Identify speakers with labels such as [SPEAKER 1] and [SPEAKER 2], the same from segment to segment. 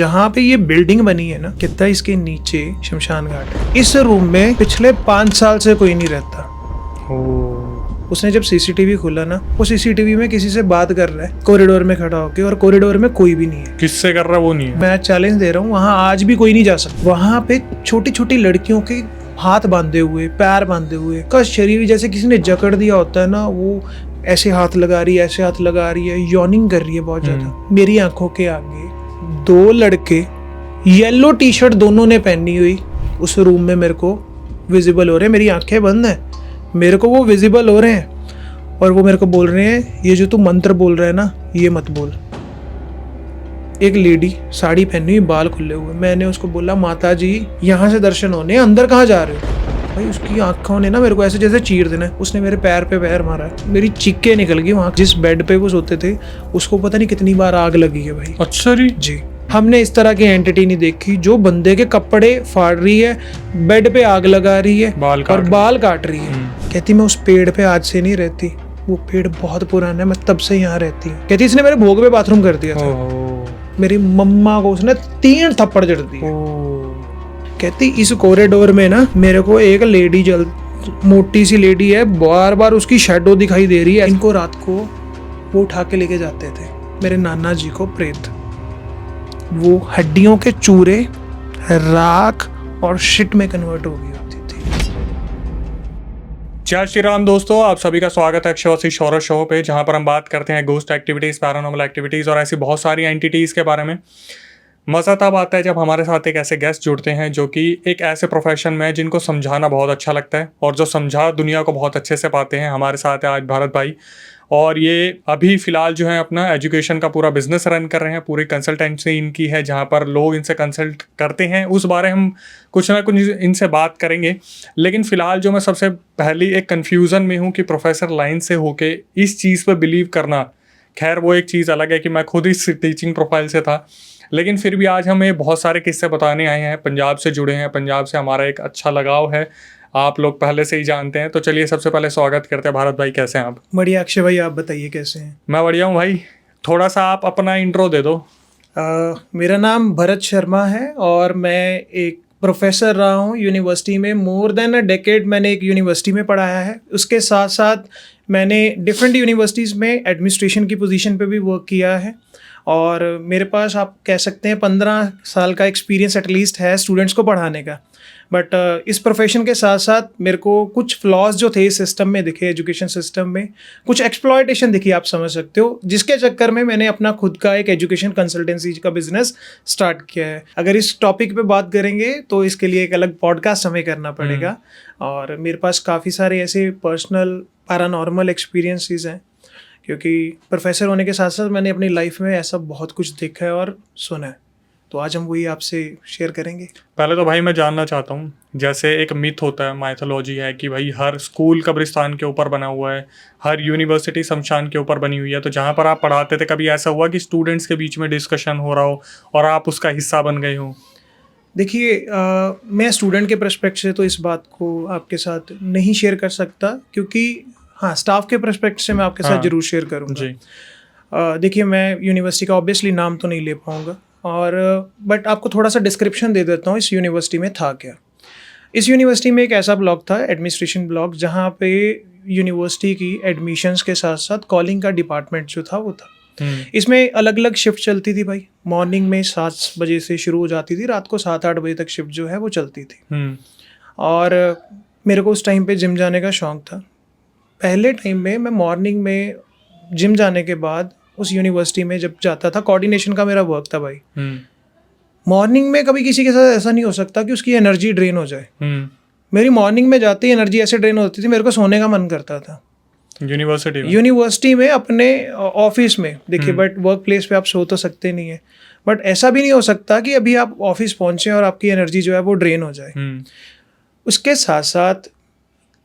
[SPEAKER 1] जहाँ पे ये बिल्डिंग बनी है ना, कितना इसके नीचे शमशान घाट है। इस रूम में पिछले 5 साल से कोई नहीं रहता। उसने जब सीसीटीवी खोला ना, वो सीसीटीवी में किसी से बात कर रहा है कॉरिडोर में खड़ा होके, और कॉरिडोर में कोई भी नहीं है।
[SPEAKER 2] किससे कर रहा है वो नहीं है।
[SPEAKER 1] मैं चैलेंज दे रहा हूँ, वहाँ आज भी कोई नहीं जा सकता। वहाँ पे छोटी छोटी लड़कियों के हाथ बांधे हुए, पैर बांधे हुए, का शरीर जैसे किसी ने जकड़ दिया होता है ना, वो ऐसे हाथ लगा रही है, ऐसे हाथ लगा रही है, यॉर्निंग कर रही है बहुत ज्यादा। मेरी आंखों के आगे 2 लड़के येलो टी शर्ट दोनों ने पहनी हुई उस रूम में मेरे को विजिबल हो रहे हैं। मेरी आंखें बंद हैं, मेरे को वो विजिबल हो रहे हैं, और वो मेरे को बोल रहे हैं, ये जो तू मंत्र बोल रहा है ना, ये मत बोल। एक लेडी साड़ी पहनी हुई, बाल खुले हुए। मैंने उसको बोला, माता जी यहाँ से दर्शन होने, अंदर कहाँ जा रहे हो? भाई उसकी आंखों ने ना मेरे को ऐसे जैसे चीर देना। उसने मेरे पैर पे पैर मारा, मेरी चीखें निकल गई। वहाँ जिस बेड पे वो सोते थे उसको पता नहीं कितनी बार आग लगी है भाई।
[SPEAKER 2] अच्छा जी।
[SPEAKER 1] हमने इस तरह की एंटिटी नहीं देखी जो बंदे के कपड़े फाड़ रही है, बेड पे आग लगा रही है, बाल काट रही है। कहती मैं उस पेड़ पे आज से नहीं रहती, वो पेड़ बहुत पुराना है, मैं तब से यहाँ रहती हूँ। कहती इसने मेरे भोग पे बाथरूम कर दिया था। मेरी मम्मा को उसने 3 थप्पड़ जड़ दिए। कहती इस कॉरिडोर में ना मेरे को एक लेडी मोटी सी लेडी है, बार बार उसकी शैडो दिखाई दे रही है। इनको रात को वो उठा के लेके जाते थे मेरे नाना जी को प्रेत। वो हड्डियों के चूरे, राख और शिट में कन्वर्ट हो गई होती थी।
[SPEAKER 2] जय श्री राम दोस्तों, आप सभी का स्वागत है अक्षयवासी शौर्य शो पे, जहां पर हम बात करते हैं गोस्ट एक्टिविटीज, पैरानॉर्मल एक्टिविटीज और ऐसी बहुत सारी एंटिटीज के बारे में। मज़ा तब आता है जब हमारे साथ एक ऐसे गेस्ट जुड़ते हैं जो कि एक ऐसे प्रोफेशन में है जिनको समझाना बहुत अच्छा लगता है और जो समझा दुनिया को बहुत अच्छे से पाते हैं। हमारे साथ है आज भारत भाई, और ये अभी फ़िलहाल जो है अपना एजुकेशन का पूरा बिजनेस रन कर रहे हैं। पूरी कंसल्टेंसी इनकी है जहाँ पर लोग इनसे कंसल्ट करते हैं। उस बारे हम कुछ ना कुछ इनसे बात करेंगे, लेकिन फ़िलहाल जो मैं सबसे पहली एक कन्फ्यूज़न में हूँ कि प्रोफेसर लाइन से होके इस चीज़ पर बिलीव करना, खैर वो एक चीज़ अलग है कि मैं खुद इस टीचिंग प्रोफाइल से था, लेकिन फिर भी आज हमें बहुत सारे किस्से बताने आए हैं। पंजाब से जुड़े हैं, पंजाब से हमारा एक अच्छा लगाव है, आप लोग पहले से ही जानते हैं। तो चलिए सबसे पहले स्वागत करते हैं। भारत भाई कैसे हैं आप?
[SPEAKER 1] बढ़िया अक्षय भाई, आप बताइए कैसे हैं?
[SPEAKER 2] मैं बढ़िया हूँ भाई। थोड़ा सा आप अपना इंट्रो दे दो।
[SPEAKER 1] मेरा नाम भरत शर्मा है और मैं एक प्रोफेसर रहा हूँ यूनिवर्सिटी में। मोर देन अ डेकेड मैंने एक यूनिवर्सिटी में पढ़ाया है। उसके साथ साथ मैंने डिफरेंट यूनिवर्सिटीज़ में एडमिनिस्ट्रेशन की पोजीशन पे भी वर्क किया है, और मेरे पास आप कह सकते हैं 15 साल का एक्सपीरियंस एटलीस्ट है स्टूडेंट्स को पढ़ाने का। बट इस प्रोफेशन के साथ साथ मेरे को कुछ फ्लॉज जो थे इस सिस्टम में दिखे, एजुकेशन सिस्टम में कुछ एक्सप्लॉयटेशन दिखी, आप समझ सकते हो, जिसके चक्कर में मैंने अपना खुद का एक एजुकेशन कंसल्टेंसी का बिजनेस स्टार्ट किया है। अगर इस टॉपिक पे बात करेंगे तो इसके लिए एक अलग पॉडकास्ट हमें करना पड़ेगा। और मेरे पास काफ़ी सारे ऐसे पर्सनल पैरानॉर्मल एक्सपीरियंसेस हैं, क्योंकि प्रोफेसर होने के साथ साथ मैंने अपनी लाइफ में ऐसा बहुत कुछ देखा है और सुना है। तो आज हम वही आपसे शेयर करेंगे।
[SPEAKER 2] पहले तो भाई मैं जानना चाहता हूँ, जैसे एक मिथ होता है, माइथोलॉजी है कि भाई हर स्कूल कब्रिस्तान के ऊपर बना हुआ है, हर यूनिवर्सिटी शमशान के ऊपर बनी हुई है। तो जहाँ पर आप पढ़ाते थे, कभी ऐसा हुआ कि स्टूडेंट्स के बीच में डिस्कशन हो रहा हो और आप उसका हिस्सा बन गए हो?
[SPEAKER 1] देखिए, मैं स्टूडेंट के पर्सपेक्ट से तो इस बात को आपके साथ नहीं शेयर कर सकता, क्योंकि हाँ, स्टाफ के पर्सपेक्ट से मैं आपके साथ जरूर शेयर करूँगा जी। देखिए, मैं यूनिवर्सिटी का ऑब्वियसली नाम तो नहीं ले पाऊँगा, और बट आपको थोड़ा सा डिस्क्रिप्शन दे देता हूँ इस यूनिवर्सिटी में था क्या। इस यूनिवर्सिटी में एक ऐसा ब्लॉक था, एडमिनिस्ट्रेशन ब्लॉक, जहाँ पे यूनिवर्सिटी की एडमिशन्स के साथ साथ कॉलिंग का डिपार्टमेंट जो था वो था। इसमें अलग अलग शिफ्ट चलती थी भाई। मॉर्निंग में 7 बजे से शुरू हो जाती थी, रात को 7-8 बजे तक शिफ्ट जो है वो चलती थी। और मेरे को उस टाइम पे जिम जाने का शौक़ था। पहले टाइम में मैं मॉर्निंग में जिम जाने के बाद उस यूनिवर्सिटी में जब जाता था, कोऑर्डिनेशन का मेरा वर्क था भाई। मॉर्निंग में कभी किसी के साथ ऐसा नहीं हो सकता कि उसकी एनर्जी ड्रेन हो जाए। मेरी मॉर्निंग में जाते ही एनर्जी ऐसे ड्रेन होती थी, मेरे को सोने का मन करता था। यूनिवर्सिटी में अपने ऑफिस में देखिए, बट वर्क प्लेस पे आप सो तो सकते नहीं है, बट ऐसा भी नहीं हो सकता कि अभी आप ऑफिस पहुंचे और आपकी एनर्जी जो है वो ड्रेन हो जाए। उसके साथ साथ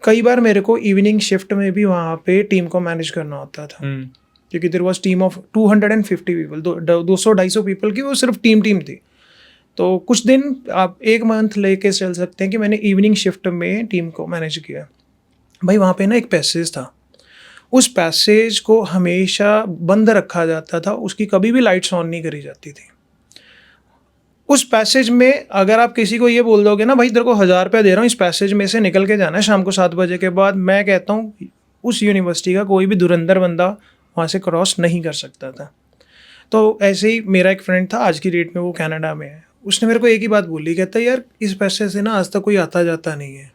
[SPEAKER 1] कई बार मेरे को इवनिंग शिफ्ट में भी वहाँ पे टीम को मैनेज करना होता था, क्योंकि there was team of 250 people, 200-250 people की वो सिर्फ टीम थी। तो कुछ दिन आप 1 मंथ लेके चल सकते हैं कि मैंने इवनिंग शिफ्ट में टीम को मैनेज किया। भाई वहाँ पे ना एक पैसेज था, उस पैसेज को हमेशा बंद रखा जाता था, उसकी कभी भी लाइट्स ऑन नहीं करी जाती थी। उस पैसेज में अगर आप किसी को ये बोल दोगे ना भाई तेरे को 1000 रुपये दे रहा हूँ, इस पैसेज में से निकल के जाना है शाम को 7 बजे के बाद, मैं कहता हूँ उस यूनिवर्सिटी का कोई भी धुरंधर बंदा वहाँ से क्रॉस नहीं कर सकता था। तो ऐसे ही मेरा एक फ्रेंड था, आज की डेट में वो कनाडा में है, उसने मेरे को एक ही बात बोली, कहता यार इस पैसे से ना आज तक कोई आता जाता नहीं है।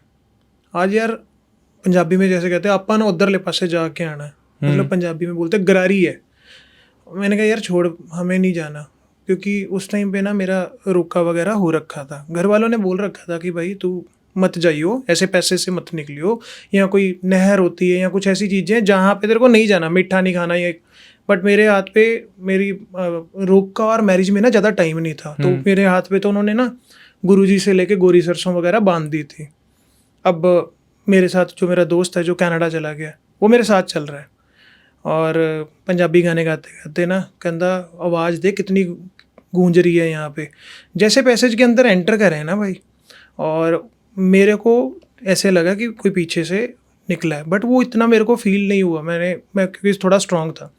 [SPEAKER 1] आज यार पंजाबी में जैसे कहते हैं आपा ना उधरले पासे जाके आना है, मतलब पंजाबी में बोलते गरारी है। मैंने कहा यार छोड़, हमें नहीं जाना, क्योंकि उस टाइम पे ना मेरा रोका वगैरह हो रखा था, घर वालों ने बोल रखा था कि भाई तू मत जाइयो, ऐसे पैसे से मत निकलियो, या कोई नहर होती है या कुछ ऐसी चीज़ें जहाँ पे तेरे को नहीं जाना, मीठा नहीं खाना ये। बट मेरे हाथ पे मेरी रोका और मैरिज में ना ज़्यादा टाइम नहीं था, तो मेरे हाथ पे तो उन्होंने ना गुरुजी से लेके गोरी सरसों वगैरह बांध दी थी। अब मेरे साथ जो मेरा दोस्त है जो कनाडा चला गया, वो मेरे साथ चल रहा है और पंजाबी गाने गाते गाते ना कहता आवाज़ दे कितनी गूंज रही है यहाँ पे। जैसे पैसेज के अंदर एंटर करे ना भाई, और मेरे को ऐसे लगा कि कोई पीछे से निकला है, बट वो इतना मेरे को फील नहीं हुआ। मैं क्योंकि थोड़ा स्ट्रांग था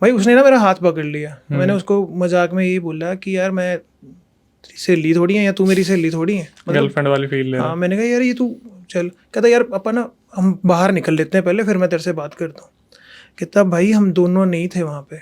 [SPEAKER 1] भाई, उसने ना मेरा हाथ पकड़ लिया। मैंने उसको मजाक में यही बोला कि यार मैं तेरी सहेली थोड़ी है या तू मेरी सहेली थोड़ी है,
[SPEAKER 2] गर्लफ्रेंड वाली फील ले रहा।
[SPEAKER 1] हाँ, मैंने कहा यार ये तू चल, कहता यार अपन ना हम बाहर निकल लेते हैं पहले, फिर मैं तेरे से बात करता हूँ। कहता भाई हम दोनों नहीं थे वहाँ पे,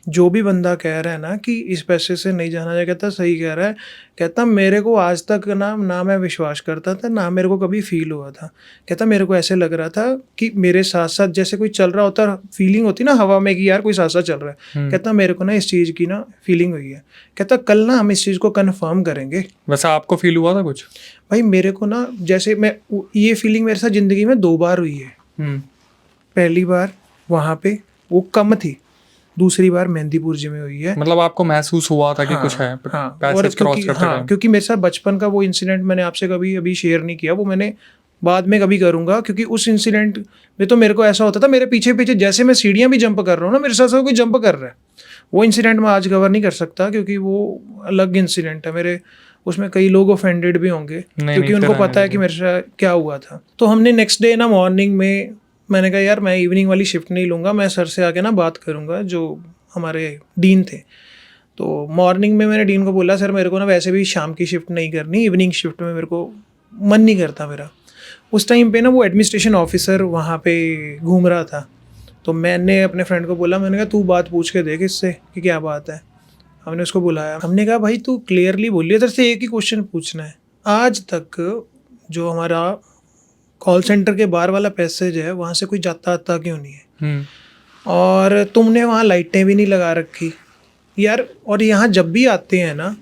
[SPEAKER 1] जो भी बंदा कह रहा है ना कि इस पैसे से नहीं जाना चाहिए, कहता सही कह रहा है। कहता मेरे को आज तक ना मैं विश्वास करता था, ना मेरे को कभी फील हुआ था। कहता मेरे को ऐसे लग रहा था कि मेरे साथ साथ जैसे कोई चल रहा होता, फीलिंग होती ना हवा में कि यार कोई साथ साथ चल रहा है। कहता मेरे को ना इस चीज़ की ना फीलिंग हुई है। कहता कल ना हम इस चीज़ को कन्फर्म करेंगे।
[SPEAKER 2] वैसे आपको फील हुआ था कुछ?
[SPEAKER 1] भाई मेरे को ना जैसे मैं ये फीलिंग मेरे साथ ज़िंदगी में 2 बार हुई है। पहली बार वहाँ पे वो कम थी, दूसरी बार मेहंदीपुर जी में हुई है।
[SPEAKER 2] मतलब आपको महसूस हुआ था कि कुछ है पैसेज क्रॉस करते टाइम?
[SPEAKER 1] क्योंकि मेरे साथ बचपन का वो इंसिडेंट मैंने आपसे कभी अभी शेयर नहीं किया, वो मैंने बाद में कभी करूँगा। क्योंकि उस इंसिडेंट में तो मेरे को ऐसा होता था, मेरे पीछे पीछे जैसे मैं सीढ़ियाँ भी जंप कर रहा हूँ ना, मेरे साथ कोई जंप कर रहा है। वो इंसिडेंट मैं आज कवर नहीं कर सकता क्योंकि वो अलग इंसिडेंट है मेरे, उसमें कई लोग ऑफेंडेड भी होंगे क्योंकि उनको पता है कि मेरे साथ क्या हुआ था। तो हमने नेक्स्ट डे ना मॉर्निंग में मैंने कहा यार मैं इवनिंग वाली शिफ्ट नहीं लूँगा, मैं सर से आके ना बात करूँगा जो हमारे डीन थे। तो मॉर्निंग में मैंने डीन को बोला सर मेरे को ना वैसे भी शाम की शिफ्ट नहीं करनी, इवनिंग शिफ्ट में मेरे को मन नहीं करता मेरा। उस टाइम पे ना वो एडमिनिस्ट्रेशन ऑफिसर वहाँ पे घूम रहा था, तो मैंने अपने फ्रेंड को बोला, मैंने कहा तू बात पूछ के देख इससे कि क्या बात है। हमने उसको बुलाया, हमने कहा भाई तू क्लियरली बोलिए, तेरे से एक ही क्वेश्चन पूछना है, आज तक जो हमारा कॉल सेंटर के बाहर वाला पैसेज है वहाँ से कोई जाता आता क्यों नहीं है? और तुमने वहाँ लाइटें भी नहीं लगा रखी यार। और यहाँ जब भी आते हैं ना,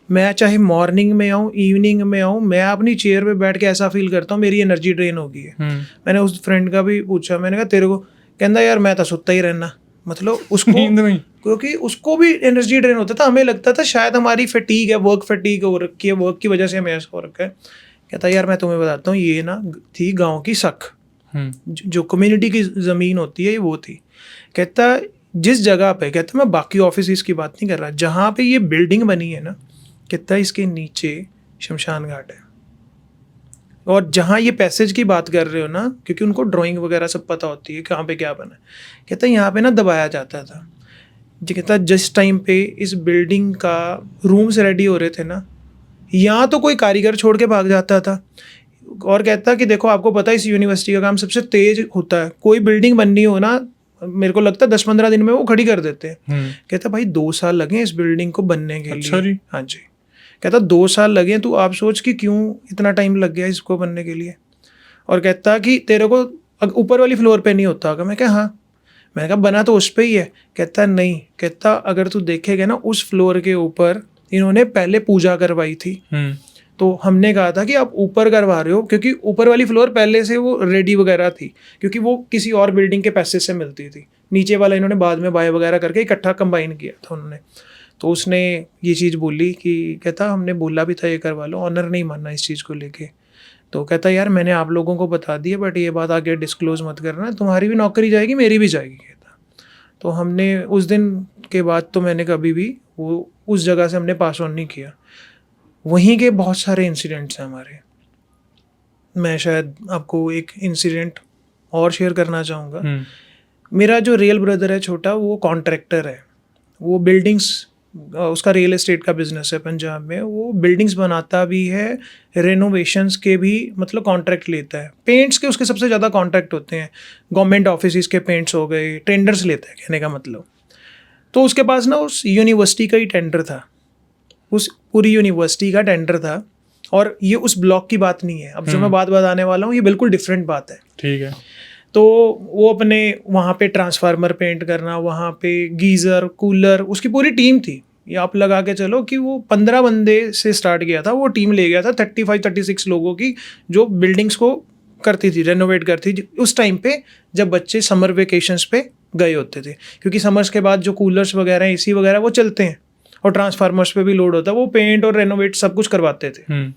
[SPEAKER 1] मैं चाहे मॉर्निंग में आऊँ इवनिंग में आऊँ, मैं अपनी चेयर पे बैठ के ऐसा फील करता हूँ मेरी एनर्जी ड्रेन हो गई है। मैंने उस फ्रेंड का भी पूछा, मैंने कहा तेरे को, कहता यार मैं तो सुत्ता ही रहना, मतलब उसको क्योंकि उसको भी एनर्जी ड्रेन होता था। हमें लगता था शायद हमारी फटीग है, वर्क फटीग हो रखी है, वर्क की वजह से हमें ऐसा हो रखा है। कहता यार मैं तुम्हें बताता हूँ, ये ना थी गाँव की सख, जो कम्युनिटी की ज़मीन होती है वो थी। कहता जिस जगह पे, कहता मैं बाकी ऑफिस की बात नहीं कर रहा, जहाँ पे ये बिल्डिंग बनी है ना, कहता इसके नीचे शमशान घाट है। और जहाँ ये पैसेज की बात कर रहे हो ना, क्योंकि उनको ड्राइंग वगैरह सब पता होती है कहाँ पे क्या बना है, कहता यहाँ पे ना दबाया जाता था। कहता जिस टाइम पे इस बिल्डिंग का रूम्स रेडी हो रहे थे ना, यहाँ तो कोई कारीगर छोड़ के भाग जाता था। और कहता कि देखो आपको पता है इस यूनिवर्सिटी का काम सबसे तेज होता है, कोई बिल्डिंग बननी हो ना, मेरे को लगता है 10-15 दिन में वो खड़ी कर देते हैं। कहता भाई 2 साल लगे इस बिल्डिंग को बनने के लिए।
[SPEAKER 2] अच्छा जी?
[SPEAKER 1] हाँ जी। कहता 2 साल लगे, तो आप सोच कि क्यों इतना टाइम लग गया इसको बनने के लिए। और कहता कि तेरे को ऊपर वाली फ्लोर पे नहीं होता होगा। मैं कहा हाँ। मैंने कहा बना तो उस पर ही है। कहता नहीं, कहता अगर तू देखेगा ना उस फ्लोर के ऊपर इन्होंने पहले पूजा करवाई थी। तो हमने कहा था कि आप ऊपर करवा रहे हो, क्योंकि ऊपर वाली फ्लोर पहले से वो रेडी वगैरह थी, क्योंकि वो किसी और बिल्डिंग के पैसे से मिलती थी। नीचे वाला इन्होंने बाद में बाय वगैरह करके इकट्ठा कंबाइन किया था उन्होंने। तो उसने ये चीज़ बोली कि कहता हमने बोला भी था ये करवा लो, ऑनर नहीं मानना इस चीज़ को लेके। तो कहता यार मैंने आप लोगों को बता दिया, बट ये बात आगे डिस्क्लोज मत करना, तुम्हारी भी नौकरी जाएगी मेरी भी जाएगी। कहता तो हमने उस दिन के बाद तो मैंने कभी भी वो उस जगह से हमने पास ऑन नहीं किया। वहीं के बहुत सारे इंसिडेंट्स हैं हमारे। मैं शायद आपको एक इंसिडेंट और शेयर करना चाहूँगा। मेरा जो रियल ब्रदर है छोटा, वो कॉन्ट्रैक्टर है, वो बिल्डिंग्स उसका रियल एस्टेट का बिजनेस है पंजाब में, वो बिल्डिंग्स बनाता भी है, रेनोवेशंस के भी मतलब कॉन्ट्रैक्ट लेता है, पेंट्स के उसके सबसे ज़्यादा कॉन्ट्रैक्ट होते हैं, गवर्नमेंट ऑफिस के पेंट्स हो गए, टेंडर्स लेता है कहने का मतलब। तो उसके पास ना उस यूनिवर्सिटी का ही टेंडर था, उस पूरी यूनिवर्सिटी का टेंडर था, और ये उस ब्लॉक की बात नहीं है, अब जो मैं बात बताने वाला हूँ ये बिल्कुल डिफरेंट बात है।
[SPEAKER 2] ठीक है।
[SPEAKER 1] तो वो अपने वहाँ पे ट्रांसफार्मर पेंट करना, वहाँ पे गीज़र, कूलर, उसकी पूरी टीम थी। ये आप लगा के चलो कि वो 15 बंदे से स्टार्ट किया था, वो टीम ले गया था 35-36 लोगों की, जो बिल्डिंग्स को करती थी, रेनोवेट करती थी उस टाइम पे जब बच्चे समर वेकेशंस पे गए होते थे, क्योंकि समर्स के बाद जो कूलर्स वगैरह, एसी वगैरह वो चलते हैं और ट्रांसफार्मर्स पे भी लोड होता है, वो पेंट और रेनोवेट सब कुछ करवाते थे।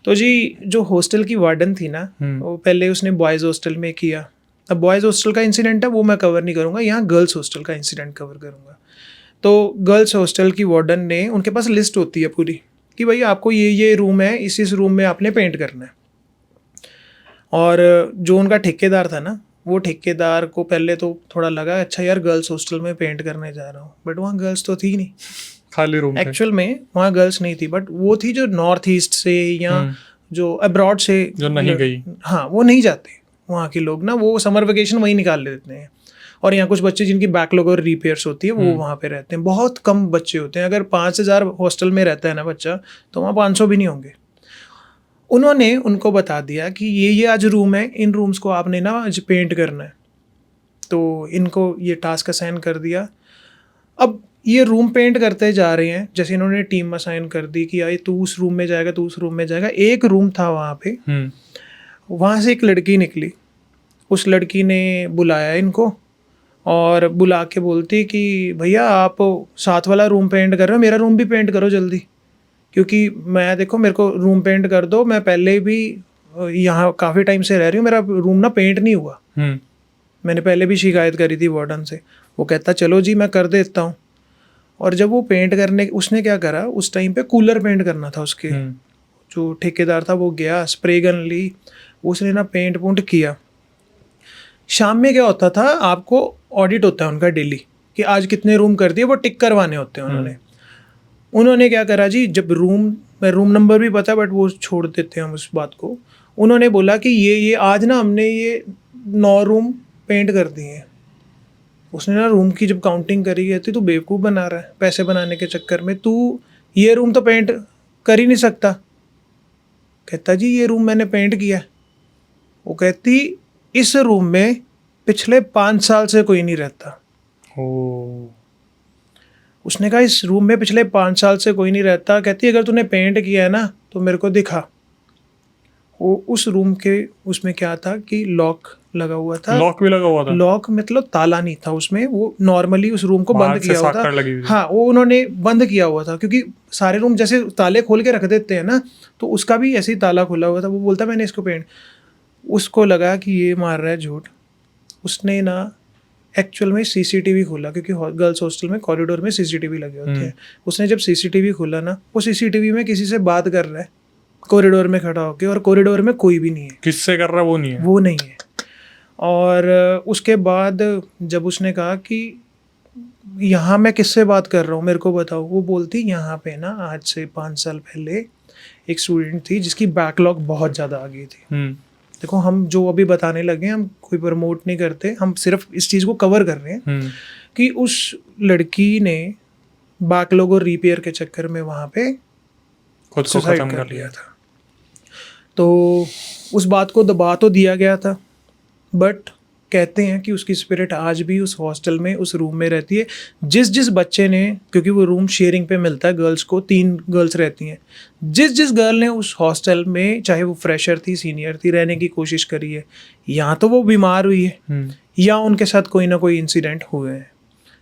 [SPEAKER 1] तो जी जो हॉस्टल की वार्डन थी ना, वो पहले उसने बॉयज़ हॉस्टल में किया। अब बॉयज़ हॉस्टल का इंसिडेंट है वो मैं कवर नहीं करूँगा, यहाँ गर्ल्स हॉस्टल का इंसिडेंट कवर करूँगा। तो गर्ल्स हॉस्टल की वार्डन ने, उनके पास लिस्ट होती है पूरी कि भाई आपको ये रूम है, इस रूम में आपने पेंट करना है। और जो उनका ठेकेदार था ना, वो ठेकेदार को पहले तो थोड़ा लगा अच्छा यार गर्ल्स हॉस्टल में पेंट करने जा रहा हूँ, बट वहाँ गर्ल्स तो थी नहीं,
[SPEAKER 2] खाली रूम
[SPEAKER 1] एक्चुअल में वहाँ गर्ल्स नहीं थी, बट वो थी जो नॉर्थ ईस्ट से या जो अब्रॉड से
[SPEAKER 2] जो नहीं गई,
[SPEAKER 1] हाँ वो नहीं जाते वहाँ के लोग ना, वो समर वेकेशन वहीं निकाल लेते हैं। और यहाँ कुछ बच्चे जिनकी बैकलॉग और रिपेयर्स होती है वो वहाँ पे रहते हैं, बहुत कम बच्चे होते हैं। अगर 5000 हॉस्टल में रहता है ना बच्चा, तो वहाँ 500 भी नहीं होंगे। उन्होंने उनको बता दिया कि ये आज रूम है, इन रूम्स को आपने ना आज पेंट करना है। तो इनको ये टास्क असाइन कर दिया। अब ये रूम पेंट करते जा रहे हैं, जैसे इन्होंने टीम असाइन कर दी कि यार तू उस रूम में जाएगा, तू उस रूम में जाएगा। एक रूम था वहाँ पे, वहाँ से एक लड़की निकली, उस लड़की ने बुलाया इनको और बुला के बोलती कि भैया आप साथ वाला रूम पेंट कर रहे हो, मेरा रूम भी पेंट करो जल्दी, क्योंकि मैं देखो मेरे को रूम पेंट कर दो, मैं पहले भी यहाँ काफ़ी टाइम से रह रही हूँ, मेरा रूम ना पेंट नहीं हुआ। मैंने पहले भी शिकायत करी थी वार्डन से। वो कहता चलो जी मैं कर देता हूँ। और जब वो पेंट करने, उसने क्या करा, उस टाइम पे कूलर पेंट करना था उसके, जो ठेकेदार था वो गया, स्प्रे गन ली, उसने ना पेंट पूंट किया। शाम में क्या होता था, आपको ऑडिट होता है उनका डेली कि आज कितने रूम कर दिए, वो टिक करवाने होते हैं। उन्होंने क्या करा जी, जब रूम नंबर भी पता है बट वो छोड़ देते हैं हम उस बात को। उन्होंने बोला कि ये आज ना हमने ये 9 रूम पेंट कर दिए हैं। उसने ना रूम की जब काउंटिंग करी है, तू बेवकूफ़ बना रहा है पैसे बनाने के चक्कर में, तू ये रूम तो पेंट कर ही नहीं सकता। कहता जी ये रूम मैंने पेंट किया। वो कहती इस रूम में पिछले 5 साल से कोई नहीं रहता। उसने कहा इस रूम में पिछले 5 साल से कोई नहीं रहता। कहती अगर तूने पेंट किया है ना तो मेरे को दिखा। वो उस रूम के उसमें क्या था कि लॉक लगा हुआ था।
[SPEAKER 2] लॉक भी लगा हुआ था? लॉक
[SPEAKER 1] मतलब ताला नहीं था उसमें, वो नॉर्मली उस रूम को बंद किया हुआ था। हाँ वो उन्होंने बंद किया हुआ था, क्योंकि सारे रूम जैसे ताले खोल के रख देते हैं ना, तो उसका भी ऐसे ही ताला खुला हुआ था। वो बोलता मैंने इसको पेंट, उसको लगा कि ये मार रहा है झूठ। उसने ना एक्चुअल में सीसीटीवी खोला, क्योंकि गर्ल्स हॉस्टल में कॉरिडोर में सीसीटीवी लगे होते हैं। उसने जब सीसीटीवी खोला ना, वो सीसीटीवी में किसी से बात कर रहा है कॉरिडोर में खड़ा होके, और कॉरिडोर में कोई भी नहीं है।
[SPEAKER 2] किससे कर रहा है? वो नहीं है।
[SPEAKER 1] और उसके बाद जब उसने कहा कि यहाँ मैं किससे बात कर रहा हूँ मेरे को बताओ, वो बोलती यहाँ पे ना आज से 5 साल पहले एक स्टूडेंट थी जिसकी बैकलॉग बहुत ज़्यादा आ गई थी। देखो हम जो अभी बताने लगे हम कोई प्रमोट नहीं करते, हम सिर्फ इस चीज़ को कवर कर रहे हैं कि उस लड़की ने बैकलॉग और रिपेयर के चक्कर में वहाँ पे
[SPEAKER 2] खुद को खत्म कर लिया था।
[SPEAKER 1] तो उस बात को दबा तो दिया गया था, बट कहते हैं कि उसकी स्पिरिट आज भी उस हॉस्टल में, उस रूम में रहती है। जिस बच्चे ने, क्योंकि वो रूम शेयरिंग पे मिलता है गर्ल्स को, 3 गर्ल्स रहती हैं, जिस गर्ल ने उस हॉस्टल में, चाहे वो फ्रेशर थी सीनियर थी, रहने की कोशिश करी है, या तो वो बीमार हुई है या उनके साथ कोई ना कोई इंसिडेंट हुए हैं,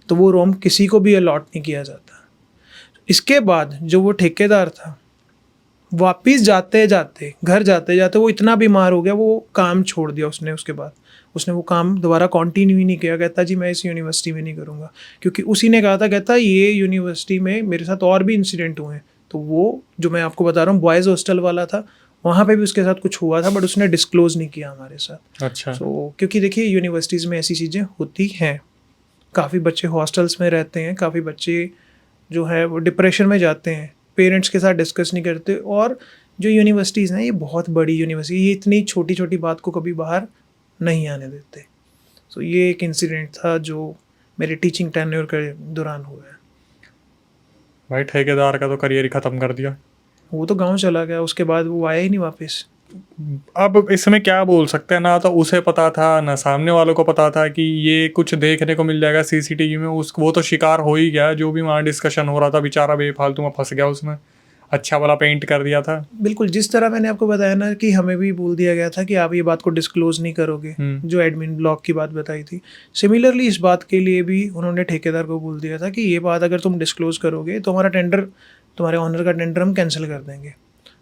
[SPEAKER 1] तो वो रूम किसी को भी अलॉट नहीं किया जाता। इसके बाद जो वो ठेकेदार था, वापिस जाते जाते घर जाते जाते वो इतना बीमार हो गया, वो काम छोड़ दिया उसने। उसके बाद उसने वो काम दोबारा कंटिन्यू ही नहीं किया। कहता जी मैं इस यूनिवर्सिटी में नहीं करूँगा, क्योंकि उसी ने कहा था, कहता ये यूनिवर्सिटी में मेरे साथ और भी इंसिडेंट हुए हैं। तो वो जो मैं आपको बता रहा हूँ बॉयज़ हॉस्टल वाला था, वहाँ पे भी उसके साथ कुछ हुआ था, बट उसने डिस्क्लोज़ नहीं किया हमारे साथ।
[SPEAKER 2] अच्छा।
[SPEAKER 1] तो क्योंकि देखिए यूनिवर्सिटीज़ में ऐसी चीज़ें होती हैं, काफ़ी बच्चे हॉस्टल्स में रहते हैं, काफ़ी बच्चे जो है वो डिप्रेशन में जाते हैं, पेरेंट्स के साथ डिस्कस नहीं करते। और जो यूनिवर्सिटीज़ हैं ये बहुत बड़ी यूनिवर्सिटी, ये इतनी छोटी छोटी बात को कभी बाहर नहीं आने देते। सो ये एक इंसिडेंट था जो मेरे टीचिंग टेन्योर के दौरान हुआ है।
[SPEAKER 2] भाई ठेकेदार का तो करियर ही ख़त्म कर दिया।
[SPEAKER 1] वो तो गांव चला गया, उसके बाद वो आया ही नहीं वापस।
[SPEAKER 2] अब इसमें क्या बोल सकते हैं, ना तो उसे पता था ना सामने वालों को पता था कि ये कुछ देखने को मिल जाएगा सीसीटीवी में। वो तो शिकार हो ही गया, जो भी वहाँ डिस्कशन हो रहा था बेचारा बेफालतू में फंस गया उसमें। अच्छा वाला पेंट कर दिया था।
[SPEAKER 1] बिल्कुल, जिस तरह मैंने आपको बताया ना कि हमें भी बोल दिया गया था कि आप ये बात को डिस्क्लोज नहीं करोगे, जो एडमिन ब्लॉक की बात बताई थी, सिमिलरली इस बात के लिए भी उन्होंने ठेकेदार को बोल दिया था कि ये बात अगर तुम डिस्क्लोज करोगे तो हमारा टेंडर, तुम्हारे ऑनर का टेंडर हम कैंसिल कर देंगे।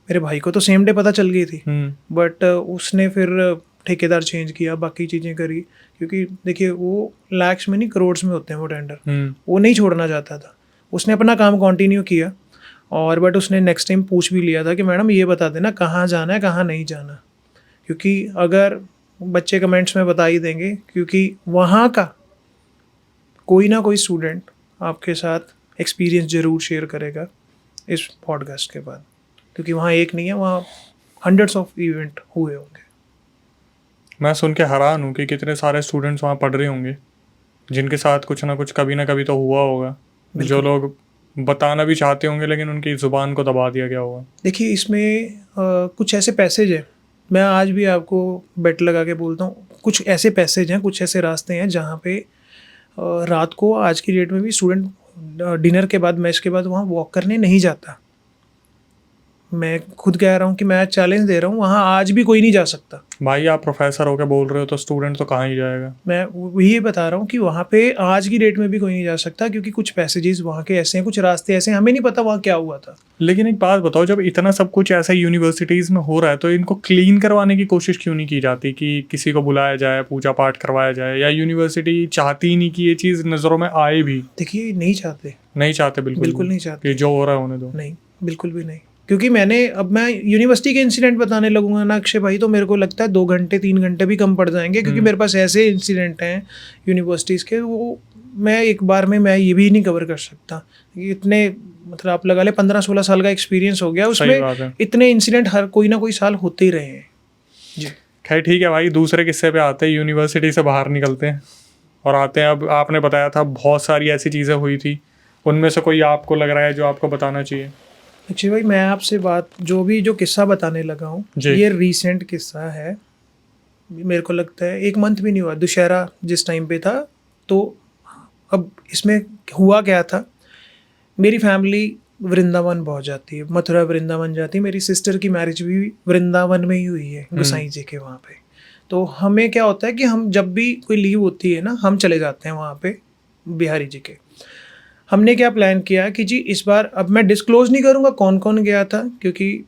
[SPEAKER 1] मेरे भाई को तो सेम डे पता चल गई थी, बट उसने फिर ठेकेदार चेंज किया, बाकी चीज़ें करी, क्योंकि देखिए वो लैक्स में नहीं करोड़्स में होते हैं वो टेंडर। वो नहीं छोड़ना चाहता था, उसने अपना काम कंटिन्यू किया। और बट उसने नेक्स्ट टाइम पूछ भी लिया था कि मैडम ये बता देना कहाँ जाना है कहाँ नहीं जाना, क्योंकि अगर बच्चे कमेंट्स में बता ही देंगे, क्योंकि वहाँ का कोई ना कोई स्टूडेंट आपके साथ एक्सपीरियंस ज़रूर शेयर करेगा इस पॉडकास्ट के बाद, क्योंकि वहाँ एक नहीं है, वहाँ हंड्रेड्स ऑफ इवेंट हुए होंगे।
[SPEAKER 2] मैं सुन के हैरान हूँ कि कितने सारे स्टूडेंट्स वहाँ पढ़ रहे होंगे जिनके साथ कुछ ना कुछ कभी ना कभी तो हुआ होगा, जो लोग बताना भी चाहते होंगे लेकिन उनकी ज़ुबान को दबा दिया गया होगा।
[SPEAKER 1] देखिए इसमें कुछ ऐसे पैसेज हैं, मैं आज भी आपको बेट लगा के बोलता हूँ, कुछ ऐसे पैसेज हैं, कुछ ऐसे रास्ते हैं जहाँ पे रात को आज की डेट में भी स्टूडेंट डिनर के बाद, मैच के बाद वहाँ वॉक करने नहीं जाता। मैं खुद कह रहा हूँ कि मैं चैलेंज दे रहा हूँ, वहाँ आज भी कोई नहीं जा सकता।
[SPEAKER 2] भाई आप प्रोफेसर होकर बोल रहे हो तो स्टूडेंट तो कहाँ ही जाएगा।
[SPEAKER 1] मैं वही बता रहा हूँ कि वहाँ पे आज की डेट में भी कोई नहीं जा सकता, क्योंकि कुछ पैसेजेस वहाँ के ऐसे हैं, कुछ रास्ते ऐसे हैं, हमें नहीं पता वहाँ क्या हुआ था।
[SPEAKER 2] लेकिन एक बात बताओ, जब इतना सब कुछ ऐसा यूनिवर्सिटीज़ में हो रहा है तो इनको क्लीन करवाने की कोशिश क्यों नहीं की जाती कि किसी को बुलाया जाए, पूजा पाठ करवाया जाए, या यूनिवर्सिटी चाहती ही नहीं कि ये चीज़ नज़रों में आए भी?
[SPEAKER 1] देखिए नहीं चाहते,
[SPEAKER 2] बिल्कुल
[SPEAKER 1] नहीं चाहते
[SPEAKER 2] कि जो हो रहा है होने दो।
[SPEAKER 1] नहीं, बिल्कुल भी नहीं, क्योंकि अब मैं यूनिवर्सिटी के इंसिडेंट बताने लगूंगा ना अक्षय भाई, तो मेरे को लगता है 2 घंटे 3 घंटे भी कम पड़ जाएंगे, क्योंकि मेरे पास ऐसे इंसिडेंट हैं यूनिवर्सिटीज़ के, वो मैं एक बार में मैं ये भी नहीं कवर कर सकता। इतने मतलब आप लगा ले 15-16 साल का एक्सपीरियंस हो गया, उसमें इतने इंसिडेंट हर कोई ना कोई साल होते ही रहे हैं जी।
[SPEAKER 2] खैर ठीक है भाई, दूसरे किस्से पे आते हैं। यूनिवर्सिटी से बाहर निकलते हैं और आते हैं, अब आपने बताया था बहुत सारी ऐसी चीज़ें हुई थी, उनमें से कोई आपको लग रहा है जो आपको बताना चाहिए?
[SPEAKER 1] अच्छा भाई, मैं आपसे जो किस्सा बताने लगा हूँ ये रीसेंट किस्सा है। मेरे को लगता है 1 मंथ भी नहीं हुआ, दुशहरा जिस टाइम पे था। तो अब इसमें हुआ क्या था, मेरी फैमिली वृंदावन बहुत जाती है, मथुरा वृंदावन जाती है। मेरी सिस्टर की मैरिज भी वृंदावन में ही हुई है, गोसाई जी के वहाँ पे। तो हमें क्या होता है कि हम जब भी कोई लीव होती है ना, हम चले जाते हैं वहाँ पे बिहारी जी के। हमने क्या प्लान किया कि जी इस बार, अब मैं डिस्क्लोज नहीं करूँगा कौन कौन गया था, क्योंकि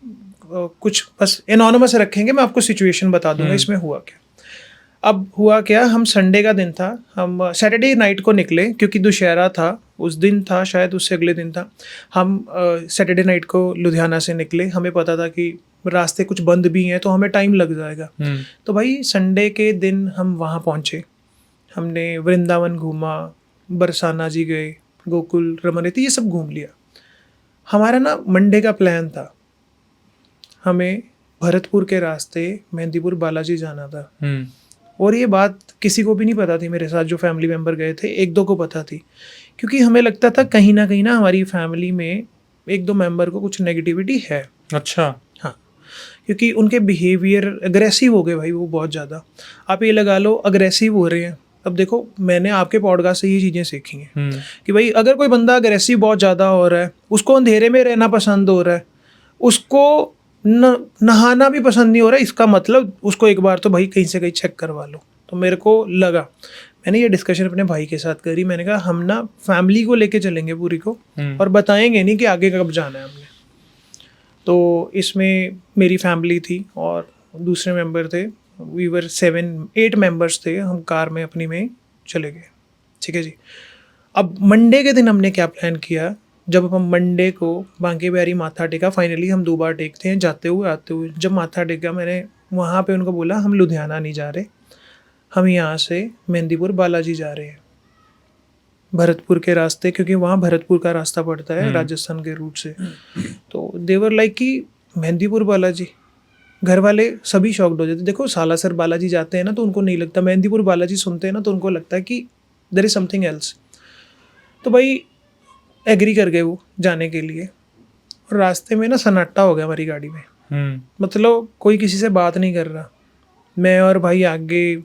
[SPEAKER 1] कुछ बस एनोनिमस रखेंगे, मैं आपको सिचुएशन बता दूंगा इसमें हुआ क्या। अब हुआ क्या, हम संडे का दिन था, हम सैटरडे नाइट को निकले, क्योंकि दुशहरा था उस दिन था, शायद उससे अगले दिन था। हम सैटरडे नाइट को लुधियाना से निकले, हमें पता था कि रास्ते कुछ बंद भी हैं तो हमें टाइम लग जाएगा। तो भाई संडे के दिन हम वहाँ पहुँचे, हमने वृंदावन घूमा, बरसाना जी गए, गोकुल, रमनेती, ये सब घूम लिया। हमारा ना मंडे का प्लान था, हमें भरतपुर के रास्ते मेहंदीपुर बालाजी जाना था। और ये बात किसी को भी नहीं पता थी, मेरे साथ जो फैमिली मेम्बर गए थे 1-2 को पता थी, क्योंकि हमें लगता था कहीं ना हमारी फैमिली में 1-2 मेंबर को कुछ नेगेटिविटी है।
[SPEAKER 2] अच्छा।
[SPEAKER 1] हाँ, क्योंकि उनके बिहेवियर अग्रेसिव हो गए भाई, वो बहुत ज़्यादा, आप ये लगा लो अग्रेसिव हो रहे हैं। अब देखो, मैंने आपके पॉडकास्ट से ये चीज़ें सीखी हैं कि भाई अगर कोई बंदा अग्रेसिव बहुत ज़्यादा हो रहा है, उसको अंधेरे में रहना पसंद हो रहा है, उसको नहाना भी पसंद नहीं हो रहा है, इसका मतलब उसको एक बार तो भाई कहीं से कहीं चेक करवा लो। तो मेरे को लगा, मैंने ये डिस्कशन अपने भाई के साथ करी, मैंने कहा हम ना फैमिली को लेके चलेंगे पूरी को, और बताएंगे नहीं कि आगे कब जाना है हमने। तो इसमें मेरी फैमिली थी और दूसरे मेंबर थे, वी वर 7-8 मेंबर्स थे, हम कार में अपनी में चले गए। ठीक है जी। अब मंडे के दिन हमने क्या प्लान किया, जब हम मंडे को बांके बिहारी माथा टेका, फाइनली हम 2 बार टेकते हैं जाते हुए आते हुए। जब माथा टेका, मैंने वहाँ पे उनको बोला हम लुधियाना नहीं जा रहे, हम यहाँ से मेहंदीपुर बालाजी जा रहे हैं। भरतपुर के रास्ते, क्योंकि वहाँ भरतपुर का रास्ता पड़ता है राजस्थान के रूट से। तो देवर लाइक कि मेहंदीपुर बालाजी, घर वाले सभी शॉक्ड हो जाते। देखो सालासर बालाजी जाते हैं ना तो उनको नहीं लगता, मेहंदीपुर बालाजी सुनते हैं ना तो उनको लगता है कि देयर इज़ समथिंग एल्स। तो भाई एग्री कर गए वो जाने के लिए, और रास्ते में ना सन्नाटा हो गया हमारी गाड़ी में। मतलब कोई किसी से बात नहीं कर रहा, मैं और भाई आगे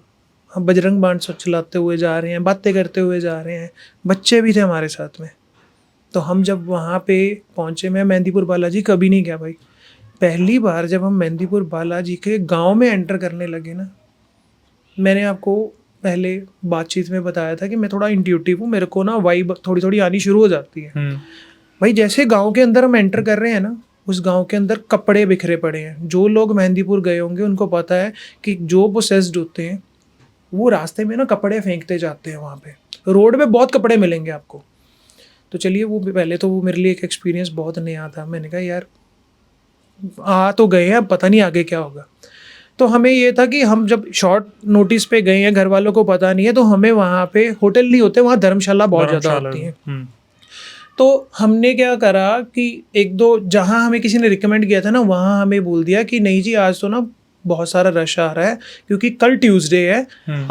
[SPEAKER 1] हम बजरंग बाण चलाते हुए जा रहे हैं, बातें करते हुए जा रहे हैं, बच्चे भी थे हमारे साथ में। तो हम जब वहाँ पे पहुँचे, मैं मेहंदीपुर बालाजी कभी नहीं गया भाई, पहली बार जब हम मेहंदीपुर बालाजी के गांव में एंटर करने लगे ना, मैंने आपको पहले बातचीत में बताया था कि मैं थोड़ा इंट्यूटिव हूँ, मेरे को ना वाइब थोड़ी थोड़ी आनी शुरू हो जाती है। भाई जैसे गांव के अंदर हम एंटर कर रहे हैं ना, उस गांव के अंदर कपड़े बिखरे पड़े हैं। जो लोग मेहंदीपुर गए होंगे उनको पता है कि जो पोसेस्ड होते हैं वो रास्ते में ना कपड़े फेंकते जाते हैं, वहाँ पे रोड पे बहुत कपड़े मिलेंगे आपको। तो चलिए वो पहले तो वो मेरे लिए एक एक्सपीरियंस बहुत नया था। मैंने कहा यार आ तो गए हैं, अब पता नहीं आगे क्या होगा। तो हमें ये था कि हम जब शॉर्ट नोटिस पे गए हैं, घर वालों को पता नहीं है, तो हमें वहाँ पे होटल नहीं होते, वहाँ धर्मशाला बहुत ज़्यादा होती हैं। तो हमने क्या करा कि एक दो जहाँ हमें किसी ने रिकमेंड किया था ना, वहाँ हमें बोल दिया कि नहीं जी आज तो ना बहुत सारा रश आ रहा है, क्योंकि कल ट्यूसडे है,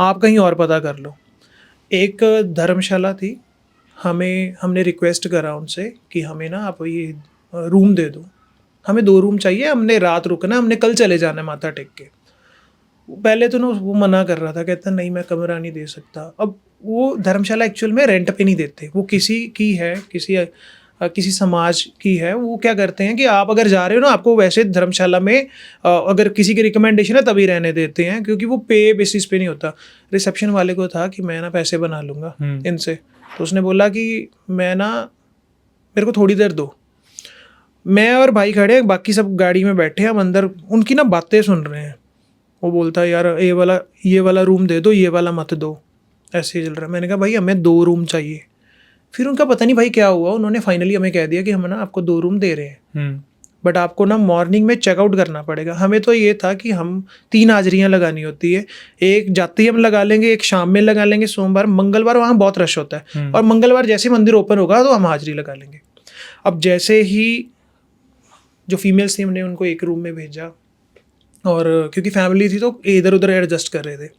[SPEAKER 1] आप कहीं और पता कर लो। एक धर्मशाला थी, हमने रिक्वेस्ट करा उनसे कि हमें ना आप ये रूम दे दो, हमें 2 रूम चाहिए, हमने रात रुकना, हमने कल चले जाना है माथा टेक के। पहले तो ना वो मना कर रहा था, कहता नहीं मैं कमरा नहीं दे सकता। अब वो धर्मशाला एक्चुअल में रेंट पे नहीं देते, वो किसी की है, किसी समाज की है। वो क्या करते हैं कि आप अगर जा रहे हो ना, आपको वैसे धर्मशाला में अगर किसी की रिकमेंडेशन है तभी रहने देते हैं, क्योंकि वो पे बेसिस पे नहीं होता। रिसेप्शन वाले को था कि मैं ना पैसे बना लूँगा इनसे, तो उसने बोला कि मैं ना, मेरे को थोड़ी देर दो। मैं और भाई खड़े, बाकी सब गाड़ी में बैठे, हम अंदर उनकी ना बातें सुन रहे हैं। वो बोलता है यार ये वाला रूम दे दो, ये वाला मत दो, ऐसे ही चल रहा है। मैंने कहा भाई हमें 2 रूम चाहिए। फिर उनका पता नहीं भाई क्या हुआ, उन्होंने फाइनली हमें कह दिया कि हम ना आपको 2 रूम दे रहे हैं, बट आपको ना मॉर्निंग में चेकआउट करना पड़ेगा। हमें तो ये था कि हम 3 हाजिरियाँ लगानी होती है, एक जाते ही हम लगा लेंगे, एक शाम में लगा लेंगे, सोमवार मंगलवार वहाँ बहुत रश होता है, और मंगलवार जैसे मंदिर ओपन होगा तो हम हाजिरी लगा लेंगे। अब जैसे ही जो फीमेल्स थी हमने उनको एक रूम में भेजा, और क्योंकि फैमिली थी तो इधर उधर एडजस्ट कर रहे थे।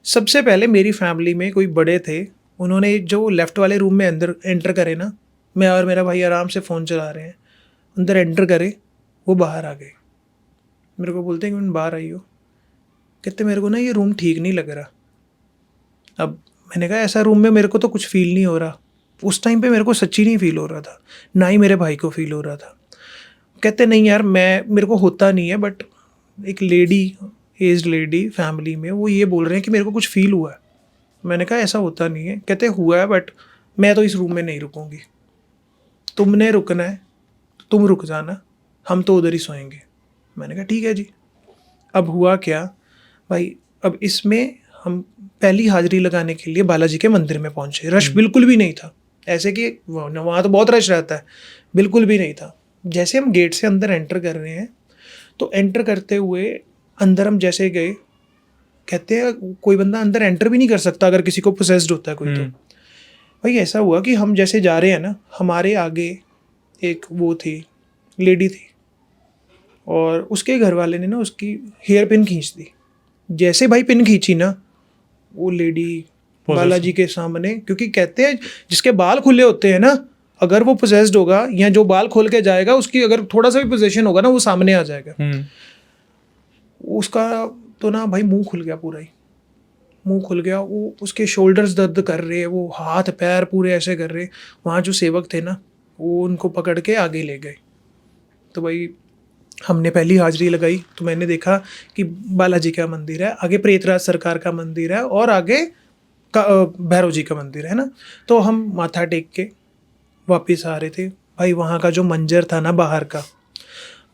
[SPEAKER 1] सबसे पहले मेरी फैमिली में कोई बड़े थे, उन्होंने जो लेफ़्ट वाले रूम में अंदर एंटर करे ना, मैं और मेरा भाई आराम से फ़ोन चला रहे हैं, अंदर एंटर करे, वो बाहर आ गए। मेरे को बोलते हैं कि बाहर आई हो, कहते मेरे को ना ये रूम ठीक नहीं लग रहा। अब मैंने कहा ऐसा रूम में मेरे को तो कुछ फील नहीं हो रहा। उस टाइम पे मेरे को सच्ची नहीं फील हो रहा था, ना ही मेरे भाई को फील हो रहा था। कहते नहीं यार मेरे को होता नहीं है, बट एक लेडी, एज्ड लेडी फैमिली में, वो ये बोल रहे हैं कि मेरे को कुछ फील हुआ है। मैंने कहा ऐसा होता नहीं है। कहते हुआ है, बट मैं तो इस रूम में नहीं रुकूंगी, तुमने रुकना है तुम रुक जाना, हम तो उधर ही सोएंगे। मैंने कहा ठीक है जी। अब हुआ क्या भाई, अब इसमें हम पहली हाजिरी लगाने के लिए बालाजी के मंदिर में पहुंचे। रश बिल्कुल भी नहीं था, ऐसे कि वहाँ तो बहुत रश रहता है, बिल्कुल भी नहीं था। जैसे हम गेट से अंदर एंटर कर रहे हैं, तो एंटर करते हुए अंदर हम जैसे गए, कहते हैं कोई बंदा अंदर एंटर भी नहीं कर सकता अगर किसी को पोसेस्ड होता है कोई। तो भाई ऐसा हुआ कि हम जैसे जा रहे हैं ना, हमारे आगे एक वो थी, लेडी थी, और उसके घर वाले ने ना उसकी हेयर पिन खींच दी। जैसे भाई पिन खींची ना, वो लेडी बालाजी के सामने, क्योंकि कहते हैं जिसके बाल खुले होते हैं ना, अगर वो पोसेस्ड होगा या जो बाल खोल के जाएगा, उसकी अगर थोड़ा सा भी पोजेशन होगा ना, वो सामने आ जाएगा। उसका तो ना भाई मुंह खुल गया, पूरा ही मुंह खुल गया। वो उसके शोल्डर्स दर्द कर रहे, वो हाथ पैर पूरे ऐसे कर रहे। वहाँ जो सेवक थे ना, वो उनको पकड़ के आगे ले गए। तो भाई हमने पहली हाजिरी लगाई, तो मैंने देखा कि बालाजी का मंदिर है, आगे प्रेतराज सरकार का मंदिर है, और आगे भैरव जी का मंदिर है ना। तो हम माथा टेक के वापस आ रहे थे। भाई वहाँ का जो मंजर था ना बाहर का,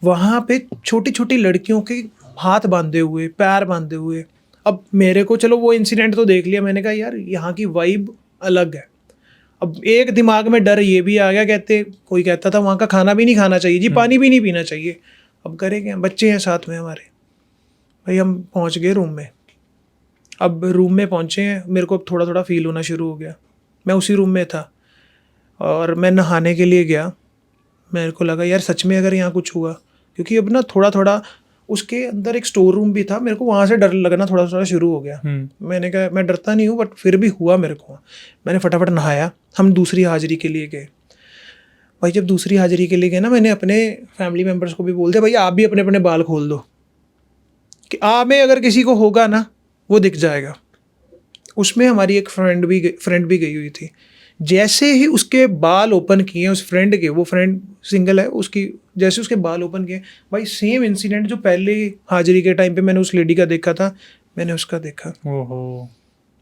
[SPEAKER 1] वहाँ पे छोटी छोटी लड़कियों के हाथ बांधे हुए, पैर बांधे हुए। अब मेरे को चलो वो इंसिडेंट तो देख लिया, मैंने कहा यार यहाँ की वाइब अलग है। अब एक दिमाग में डर ये भी आ गया, कोई कहता था वहाँ का खाना भी नहीं खाना चाहिए जी, पानी भी नहीं पीना चाहिए। अब करें क्या, बच्चे हैं साथ में हमारे। भाई हम पहुँच गए रूम में। अब रूम में पहुँचे हैं, मेरे को अब थोड़ा थोड़ा फील होना शुरू हो गया। मैं उसी रूम में था और मैं नहाने के लिए गया। मेरे को लगा यार सच में अगर यहाँ कुछ हुआ, क्योंकि अब ना थोड़ा थोड़ा उसके अंदर एक स्टोर रूम भी था, मेरे को वहाँ से डर लगना थोड़ा थोड़ा शुरू हो गया। मैंने कहा मैं डरता नहीं हूँ बट फिर भी हुआ मेरे को। मैंने फटाफट नहाया, हम दूसरी हाजिरी के लिए गए। भाई जब दूसरी हाजिरी के लिए गए ना, मैंने अपने फैमिली मेम्बर्स को भी बोल दिया भाई आप भी अपने अपने बाल खोल दो, कि आप में अगर किसी को होगा ना वो दिख जाएगा। उसमें हमारी एक फ्रेंड भी गई हुई थी। जैसे ही उसके बाल ओपन किए उस फ्रेंड के, वो फ्रेंड सिंगल है उसकी, जैसे उसके बाल ओपन किए भाई सेम इंसिडेंट जो पहले हाजिरी के टाइम पे मैंने उस लेडी का देखा था, मैंने उसका देखा।
[SPEAKER 2] ओहो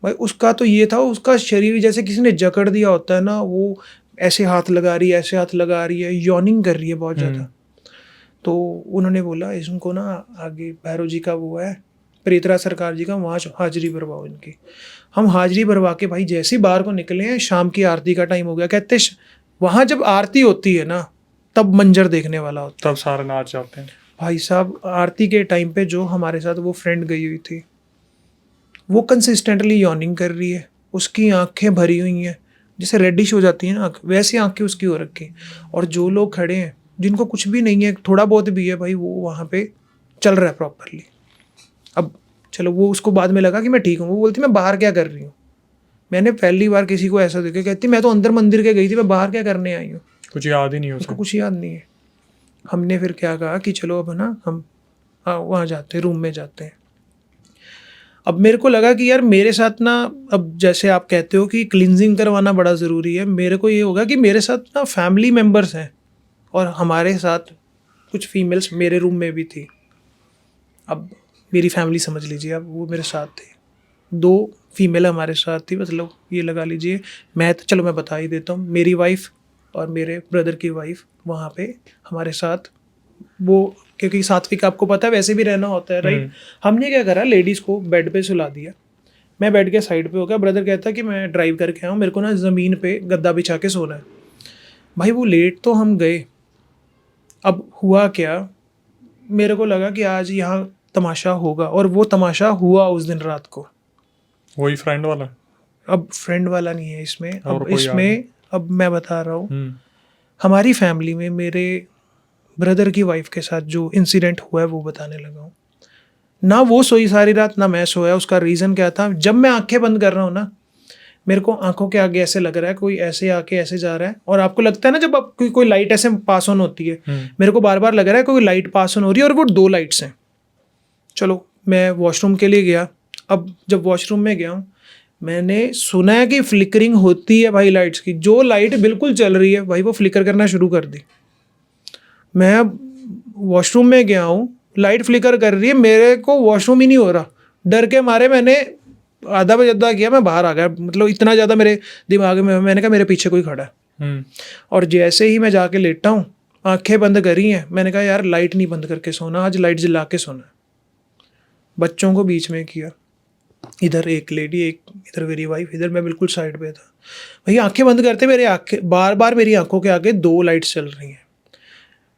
[SPEAKER 1] भाई उसका तो ये था, उसका शरीर जैसे किसी ने जकड़ दिया होता है ना, वो ऐसे हाथ लगा रही है, ऐसे हाथ लगा रही है, यॉर्निंग कर रही है बहुत ज़्यादा। तो उन्होंने बोला इसको ना आगे भैरव जी का वो है, प्रेतरा सरकार जी का, वहाँ हाजिरी भरवाओ इनकी। हम हाजिरी भरवा के भाई जैसे ही बाहर को निकले हैं, शाम की आरती का टाइम हो गया। कहते वहाँ जब आरती होती है ना तब मंजर देखने वाला होता है,
[SPEAKER 2] तब सारे नाच जाते हैं।
[SPEAKER 1] भाई साहब आरती के टाइम पे जो हमारे साथ वो फ्रेंड गई हुई थी, वो कंसिस्टेंटली यॉर्निंग कर रही है, उसकी आंखें भरी हुई हैं, जैसे रेडिश हो जाती है ना आँख, वैसी आंखें उसकी हो रखी। और जो लोग खड़े हैं जिनको कुछ भी नहीं है, थोड़ा बहुत भी है भाई, वो वहाँ पे चल रहा है प्रॉपरली। अब चलो वो उसको बाद में लगा कि मैं ठीक हूँ, वो बोलती मैं बाहर क्या कर रही हूँ। मैंने पहली बार किसी को ऐसा देखा, कहती मैं तो अंदर मंदिर के गई थी, मैं बाहर क्या करने आई हूँ।
[SPEAKER 2] कुछ याद ही नहीं
[SPEAKER 1] उसको
[SPEAKER 2] होता।
[SPEAKER 1] कुछ याद नहीं है। हमने फिर क्या कहा कि चलो अब ना हम वहाँ जाते हैं, रूम में जाते हैं। अब मेरे को लगा कि यार मेरे साथ ना, अब जैसे आप कहते हो कि क्लिनजिंग करवाना बड़ा ज़रूरी है, मेरे को ये होगा कि मेरे साथ ना फैमिली मेम्बर्स हैं और हमारे साथ कुछ फीमेल्स मेरे रूम में भी थी। अब मेरी फैमिली समझ लीजिए, अब वो मेरे साथ थे, 2 फीमेल हमारे साथ थी, मतलब ये लगा लीजिए मैं तो, चलो मैं बता ही देता हूँ, मेरी वाइफ और मेरे ब्रदर की वाइफ वहाँ पे हमारे साथ, वो क्योंकि सात्विक आपको पता है वैसे भी रहना होता है राइट। हमने क्या करा, लेडीज़ को बेड पे सुला दिया, मैं बेड के साइड पे हो गया। ब्रदर कहता कि मैं ड्राइव करके आऊँ, मेरे को ना ज़मीन पे गद्दा बिछा के सोना है। भाई वो लेट तो हम गए। अब हुआ क्या, मेरे को लगा कि आज यहाँ तमाशा होगा, और वो तमाशा हुआ उस दिन रात को।
[SPEAKER 2] वही फ्रेंड वाला?
[SPEAKER 1] अब फ्रेंड वाला नहीं है इसमें,
[SPEAKER 2] और
[SPEAKER 1] अब
[SPEAKER 2] कोई
[SPEAKER 1] इसमें अब मैं बता रहा हूँ, हमारी फैमिली में मेरे ब्रदर की वाइफ के साथ जो इंसिडेंट हुआ है वो बताने लगा हूँ। ना वो सोई सारी रात, ना मैं सोया। उसका रीज़न क्या था, जब मैं आंखें बंद कर रहा हूँ ना, मेरे को आंखों के आगे ऐसे लग रहा है कोई ऐसे आके ऐसे जा रहा है, और आपको लगता है ना जब आप कोई लाइट ऐसे पास ऑन होती है, मेरे को बार बार लग रहा है कोई लाइट पास ऑन हो रही है, और वो 2 लाइट्स हैं। चलो मैं वॉशरूम के लिए गया। अब जब वॉशरूम में गया हूँ, मैंने सुना है कि फ्लिकरिंग होती है भाई लाइट्स की। जो लाइट बिल्कुल चल रही है भाई वो फ्लिकर करना शुरू कर दी। मैं वॉशरूम में गया हूँ, लाइट फ्लिकर कर रही है, मेरे को वॉशरूम ही नहीं हो रहा। डर के मारे मैंने आधा बजदा किया, मैं बाहर आ गया। मतलब इतना ज़्यादा मेरे दिमाग में, मैंने कहा मेरे पीछे कोई खड़ा है। और जैसे ही मैं जाके लेटा हूँ, आंखें बंद करी हैं, मैंने कहा यार लाइट नहीं बंद करके सोना, आज लाइट जला के सोना है। बच्चों को बीच में किया, इधर एक लेडी, एक इधर मेरी वाइफ, इधर मैं बिल्कुल साइड पे था। भाई आंखें बंद करते मेरे आंखें बार बार मेरी आंखों के आगे 2 लाइट्स चल रही हैं।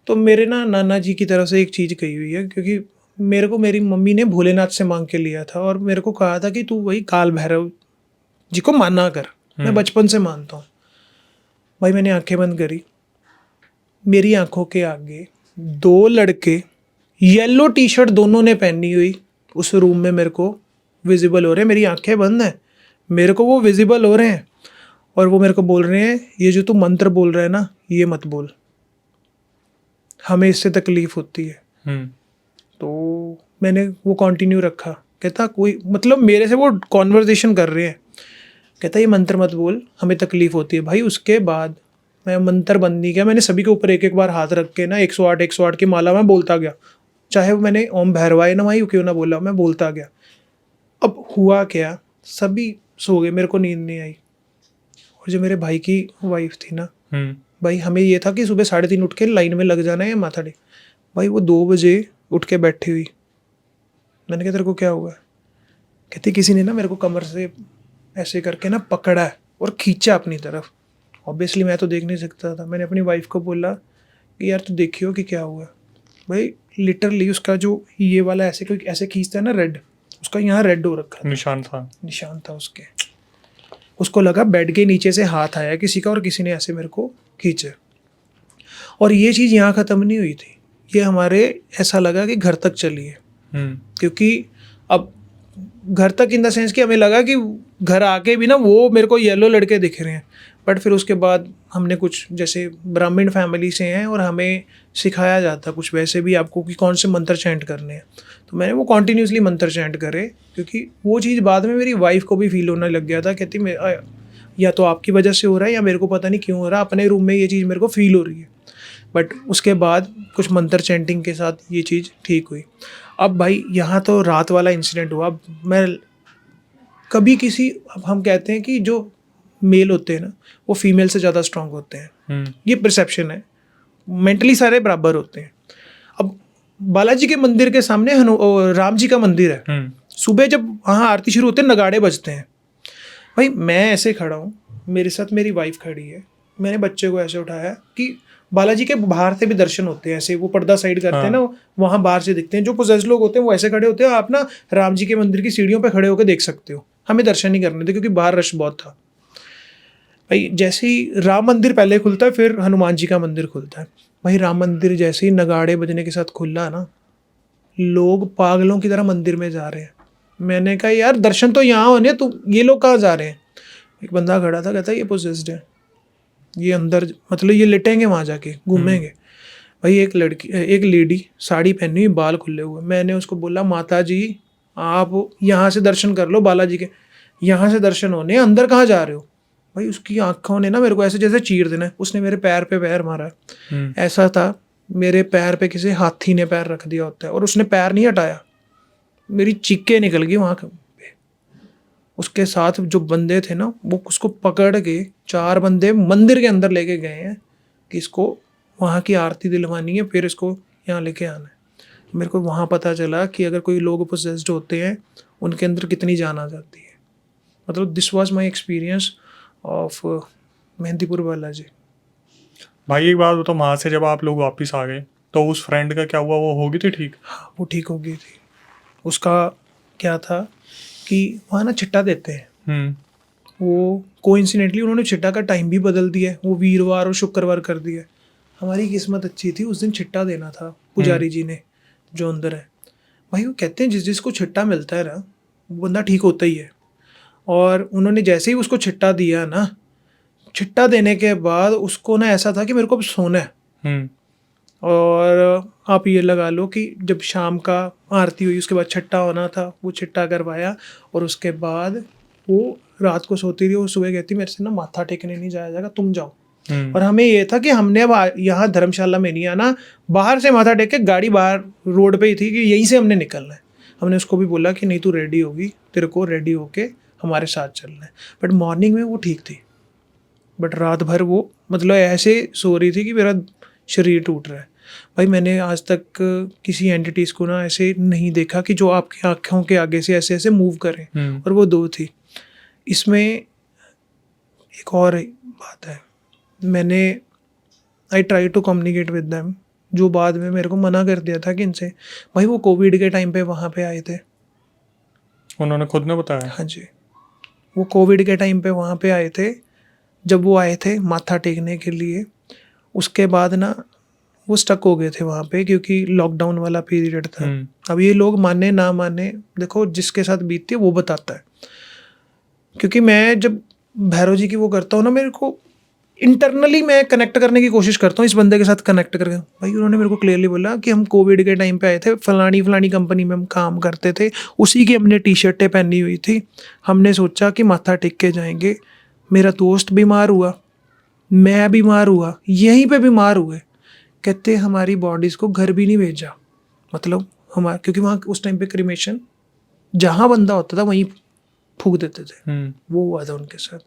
[SPEAKER 1] तो मेरे ना नाना जी की तरफ से एक चीज़ कही हुई है, क्योंकि मेरे को मेरी मम्मी ने भोलेनाथ से मांग के लिया था, और मेरे को कहा था कि तू वही काल भैरव जी को माना कर। मैं बचपन से मानता हूँ। भाई मैंने आंखें बंद करी, मेरी आंखों के आगे 2 लड़के येलो टी शर्ट दोनों ने पहनी हुई उस रूम में मेरे को विजिबल हो रहे हैं। मेरी आंखें बंद हैं, मेरे को वो विजिबल हो रहे हैं, और वो मेरे को बोल रहे हैं ये जो तू मंत्र बोल रहा है ना, ये मत बोल, हमें इससे तकलीफ होती है। तो मैंने वो कंटिन्यू रखा। कहता कोई, मतलब मेरे से वो कॉन्वर्जेशन कर रहे हैं, कहता ये मंत्र मत बोल, हमें तकलीफ होती है। भाई उसके बाद मैं मंत्र बंद नहीं किया, मैंने सभी के ऊपर एक एक बार हाथ रख के ना 108 108 की माला मैं बोलता गया, चाहे वो मैंने ओम भैरवाय नमः क्यों ना बोला, मैं बोलता गया। अब हुआ क्या, सभी सो गए, मेरे को नींद नहीं आई। और जो मेरे भाई की वाइफ थी ना, भाई हमें ये था कि सुबह 3:30 उठ के लाइन में लग जाना है माथा टेक। भाई वो 2 बजे उठ के बैठी हुई। मैंने कहा तेरे को क्या हुआ? कहती किसी ने ना मेरे को कमर से ऐसे करके ना पकड़ा है और खींचा अपनी तरफ। ऑब्वियसली मैं तो देख नहीं सकता था। मैंने अपनी वाइफ को बोला कि यार तू देखियो कि क्या हुआ। भाई लिटरली उसका जो ये वाला ऐसे कोई ऐसे खींचता है ना रेड, उसका यहाँ रेड हो रखा था,
[SPEAKER 2] निशान था
[SPEAKER 1] उसके। उसको लगा बेड के नीचे से हाथ आया किसी का और किसी ने ऐसे मेरे को खींचे। और ये चीज़ यहाँ ख़त्म नहीं हुई थी, ये हमारे ऐसा लगा कि घर तक चली है। क्योंकि अब घर तक इन द सेंस कि हमें लगा कि घर आके भी ना वो मेरे को येलो लड़के दिख रहे हैं। बट फिर उसके बाद हमने कुछ, जैसे ब्राह्मण फैमिली से हैं और हमें सिखाया जाता कुछ वैसे भी आपको कि कौन से मंत्र चैंट करने हैं, तो मैंने वो कॉन्टीन्यूसली मंत्र चैंट करे, क्योंकि वो चीज़ बाद में मेरी वाइफ को भी फील होने लग गया था। कहती या तो आपकी वजह से हो रहा है या मेरे को पता नहीं क्यों हो रहा है, अपने रूम में ये चीज़ मेरे को फील हो रही है। बट उसके बाद कुछ मंत्र चैंटिंग के साथ ये चीज़ ठीक हुई। अब भाई यहाँ तो रात वाला इंसिडेंट हुआ। मैं कभी किसी, अब हम कहते हैं कि जो मेल होते हैं ना वो फीमेल से ज़्यादा स्ट्रांग होते हैं, ये परसेप्शन है, मेंटली सारे बराबर होते हैं। अब बालाजी के मंदिर के सामने राम जी का मंदिर है, सुबह जब वहाँ आरती शुरू होते हैं नगाड़े बजते हैं। भाई मैं ऐसे खड़ा हूँ, मेरे साथ मेरी वाइफ खड़ी है, मैंने बच्चे को ऐसे उठाया कि बालाजी के बाहर से भी दर्शन होते हैं, ऐसे वो पर्दा साइड करते हैं ना, वहाँ बाहर से दिखते हैं। जो पोजेस्ड लोग होते हैं वो ऐसे खड़े होते हैं, आप ना राम जी के मंदिर की सीढ़ियों पे खड़े होकर देख सकते हो, हमें दर्शन नहीं करने थे क्योंकि बाहर रश बहुत था। भाई जैसे ही राम मंदिर पहले खुलता है फिर हनुमान जी का मंदिर खुलता है। भाई राम मंदिर जैसे ही नगाड़े बजने के साथ खुला ना, लोग पागलों की तरह मंदिर में जा रहे हैं। मैंने कहा यार दर्शन तो यहाँ होने, तो ये लोग कहाँ जा रहे हैं। एक बंदा खड़ा था, कहता ये पोजेस्ड है, ये अंदर मतलब ये लेटेंगे वहाँ जाके घूमेंगे। भाई एक लेडी साड़ी पहनी हुई, बाल खुले हुए, मैंने उसको बोला माता जी आप यहाँ से दर्शन कर लो, बालाजी के यहाँ से दर्शन होने, अंदर कहाँ जा रहे हो। भाई उसकी आंखों ने ना मेरे को ऐसे जैसे चीर देना, उसने मेरे पैर पे पैर मारा। ऐसा था मेरे पैर पे किसी हाथी ने पैर रख दिया होता है, और उसने पैर नहीं हटाया, मेरी चीखें निकल गई वहाँ पे। उसके साथ जो बंदे थे ना वो उसको पकड़ के 4 बंदे मंदिर के अंदर लेके गए हैं कि इसको वहाँ की आरती दिलवानी है, फिर इसको यहाँ लेके आना है। मेरे को वहाँ पता चला कि अगर कोई लोग पोसेस्ड होते हैं उनके अंदर कितनी जान आ जाती है। मतलब this was my experience of Mehandipur Balaji.
[SPEAKER 2] भाई एक बात बताओ, वहाँ से जब आप लोग वापस आ गए तो उस फ्रेंड का क्या हुआ, वो हो गई थी ठीक?
[SPEAKER 1] हाँ वो ठीक हो गई थी। उसका क्या था कि वहाँ ना छिट्टा देते हैं, वो कोइंसिडेंटली उन्होंने छिट्टा का टाइम भी बदल दिया, वो वीरवार और शुक्रवार कर दिया। हमारी किस्मत अच्छी थी, उस दिन छिट्टा देना था पुजारी जी ने जो अंदर है। भाई वो कहते हैं जिसको छिट्टा मिलता है ना वो बंदा ठीक होता ही है। और उन्होंने जैसे ही उसको छिट्टा दिया ना, छिट्टा देने के बाद उसको ना ऐसा था कि मेरे को अब सोना है। और आप ये लगा लो कि जब शाम का आरती हुई उसके बाद छट्टा होना था, वो छिट्टा करवाया और उसके बाद वो रात को सोती रही। वो सुबह कहती मेरे से ना माथा टेकने नहीं जाया जाएगा, तुम जाओ। और हमें ये था कि हमने अब यहाँ धर्मशाला में नहीं आना, बाहर से माथा टेक के गाड़ी बाहर रोड पे ही थी कि यहीं से हमने निकलना है। हमने उसको भी बोला कि नहीं तू रेडी होगी, तेरे को रेडी होके हमारे साथ चलना है। बट मॉर्निंग में वो ठीक थी, बट रात भर वो मतलब ऐसे सो रही थी कि मेरा शरीर टूट रहा है। भाई मैंने आज तक किसी एंटिटीज़ को ना ऐसे नहीं देखा कि जो आपकी आँखों के आगे से ऐसे ऐसे मूव करें, और वो 2 थी। इसमें एक और बात है, मैंने I try to communicate with them, जो बाद में मेरे को मना कर दिया था कि इनसे। भाई वो कोविड के टाइम पे वहाँ पे आए थे,
[SPEAKER 2] उन्होंने खुद ने बताया?
[SPEAKER 1] हाँ जी, वो कोविड के टाइम पे वहाँ पे आए थे। जब वो आए थे माथा टेकने के लिए, उसके बाद ना वो स्टक हो गए थे वहाँ पे क्योंकि लॉकडाउन वाला पीरियड था। अब ये लोग माने ना माने, देखो जिसके साथ बीतती है वो बताता है। क्योंकि मैं जब भैरव जी की वो करता हूँ ना, मेरे को इंटरनली मैं कनेक्ट करने की कोशिश करता हूँ इस बंदे के साथ कनेक्ट करके। भाई उन्होंने मेरे को क्लियरली बोला कि हम कोविड के टाइम पे आए थे, फलानी कंपनी में हम काम करते थे, उसी की हमने टी-शर्टें पहनी हुई थी, हमने सोचा कि माथा टेक के जाएंगे। मेरा दोस्त बीमार हुआ, मैं बीमार हुआ, यहीं पे बीमार हुए। कहते हमारी बॉडीज़ को घर भी नहीं भेजा, मतलब हमारा, क्योंकि वहाँ उस टाइम पे क्रीमेशन जहाँ बंदा होता था वहीं फूंक देते थे। वो हुआ था उनके साथ।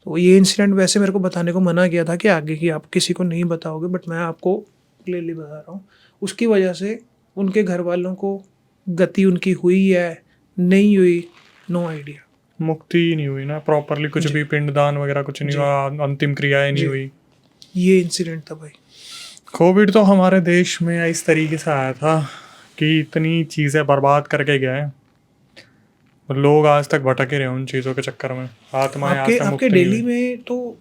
[SPEAKER 1] तो ये इंसिडेंट वैसे मेरे को बताने को मना किया था कि आगे की आप किसी को नहीं बताओगे, बट मैं आपको क्लियरली बता रहा हूँ। उसकी वजह से उनके घर वालों को गति उनकी हुई है नहीं हुई, नो आइडिया।
[SPEAKER 2] मुक्ति ही नहीं हुई ना प्रॉपरली, कुछ भी पिंडदान वगैरह कुछ नहीं हुआ, अंतिम क्रियाएं नहीं हुई।
[SPEAKER 1] ये इंसिडेंट था भाई।
[SPEAKER 2] कोविड तो हमारे देश में इस तरीके से आया था कि इतनी चीज़ें बर्बाद करके गए। लोग आज तक भटके रहे उन चीज़ों के चक्कर में, आत्माएं आज तक मुक्त
[SPEAKER 1] आपके
[SPEAKER 2] नहीं
[SPEAKER 1] दिल्ली
[SPEAKER 2] हुई।
[SPEAKER 1] में तो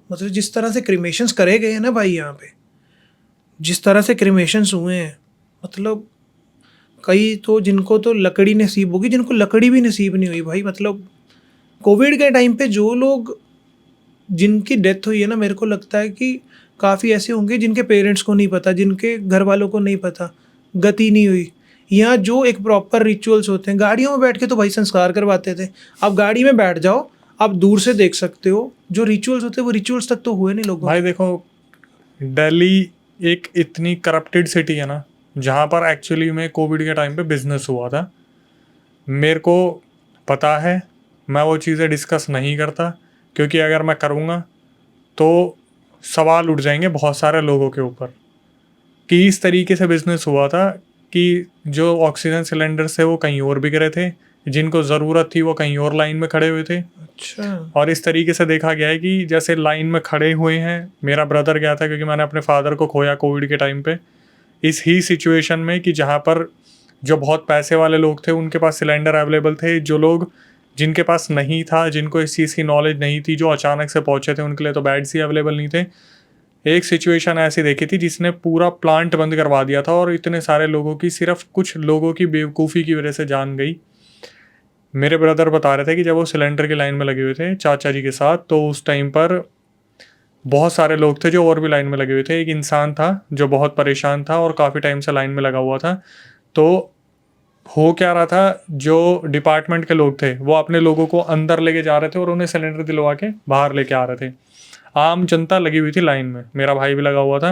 [SPEAKER 1] मतलब जिस तरह से क्रिमेशंस करे गए हैं ना भाई, यहाँ पे जिस तरह से क्रिमेशंस हुए हैं, मतलब कई तो जिनको तो लकड़ी नसीब होगी, जिनको लकड़ी भी नसीब नहीं हुई भाई। मतलब कोविड के टाइम पे जो लोग जिनकी डेथ हुई है ना, मेरे को लगता है कि काफ़ी ऐसे होंगे जिनके पेरेंट्स को नहीं पता, जिनके घर वालों को नहीं पता, गति नहीं हुई। यहाँ जो एक प्रॉपर रिचुअल्स होते हैं, गाड़ियों में बैठ के तो भाई संस्कार करवाते थे, आप गाड़ी में बैठ जाओ, आप दूर से देख सकते हो, जो रिचुअल्स होते हैं वो रिचुअल्स तक तो हुए नहीं लोगों।
[SPEAKER 2] भाई देखो, दिल्ली एक इतनी करप्टेड सिटी है ना, जहाँ पर एक्चुअली में कोविड के टाइम पे बिजनेस हुआ था। मेरे को पता है, मैं वो चीज़ें डिस्कस नहीं करता, क्योंकि अगर मैं करूँगा तो सवाल उठ जाएंगे बहुत सारे लोगों के ऊपर कि इस तरीके से बिजनेस हुआ था कि जो ऑक्सीजन सिलेंडर थे वो कहीं और बिक रहे थे, जिनको ज़रूरत थी वो कहीं और लाइन में खड़े हुए थे।
[SPEAKER 1] अच्छा।
[SPEAKER 2] और इस तरीके से देखा गया है कि जैसे लाइन में खड़े हुए हैं, मेरा ब्रदर गया था क्योंकि मैंने अपने फादर को खोया कोविड के टाइम पे, इस ही सिचुएशन में कि जहाँ पर जो बहुत पैसे वाले लोग थे उनके पास सिलेंडर अवेलेबल थे, जो लोग जिनके पास नहीं था, जिनको इस चीज़ की नॉलेज नहीं थी, जो अचानक से पहुँचे थे, उनके लिए तो बेड्स ही अवेलेबल नहीं थे। एक सिचुएशन ऐसी देखी थी जिसने पूरा प्लांट बंद करवा दिया था, और इतने सारे लोगों की, सिर्फ कुछ लोगों की बेवकूफ़ी की वजह से जान गई। मेरे ब्रदर बता रहे थे कि जब वो सिलेंडर की लाइन में लगे हुए थे चाचा जी के साथ, तो उस टाइम पर बहुत सारे लोग थे जो और भी लाइन में लगे हुए थे। एक इंसान था जो बहुत परेशान था और काफ़ी टाइम से लाइन में लगा हुआ था। तो हो क्या रहा था, जो डिपार्टमेंट के लोग थे वो अपने लोगों को अंदर लेके जा रहे थे और उन्हें सिलेंडर दिलवा के बाहर लेके आ रहे थे। आम जनता लगी हुई थी लाइन में, मेरा भाई भी लगा हुआ था।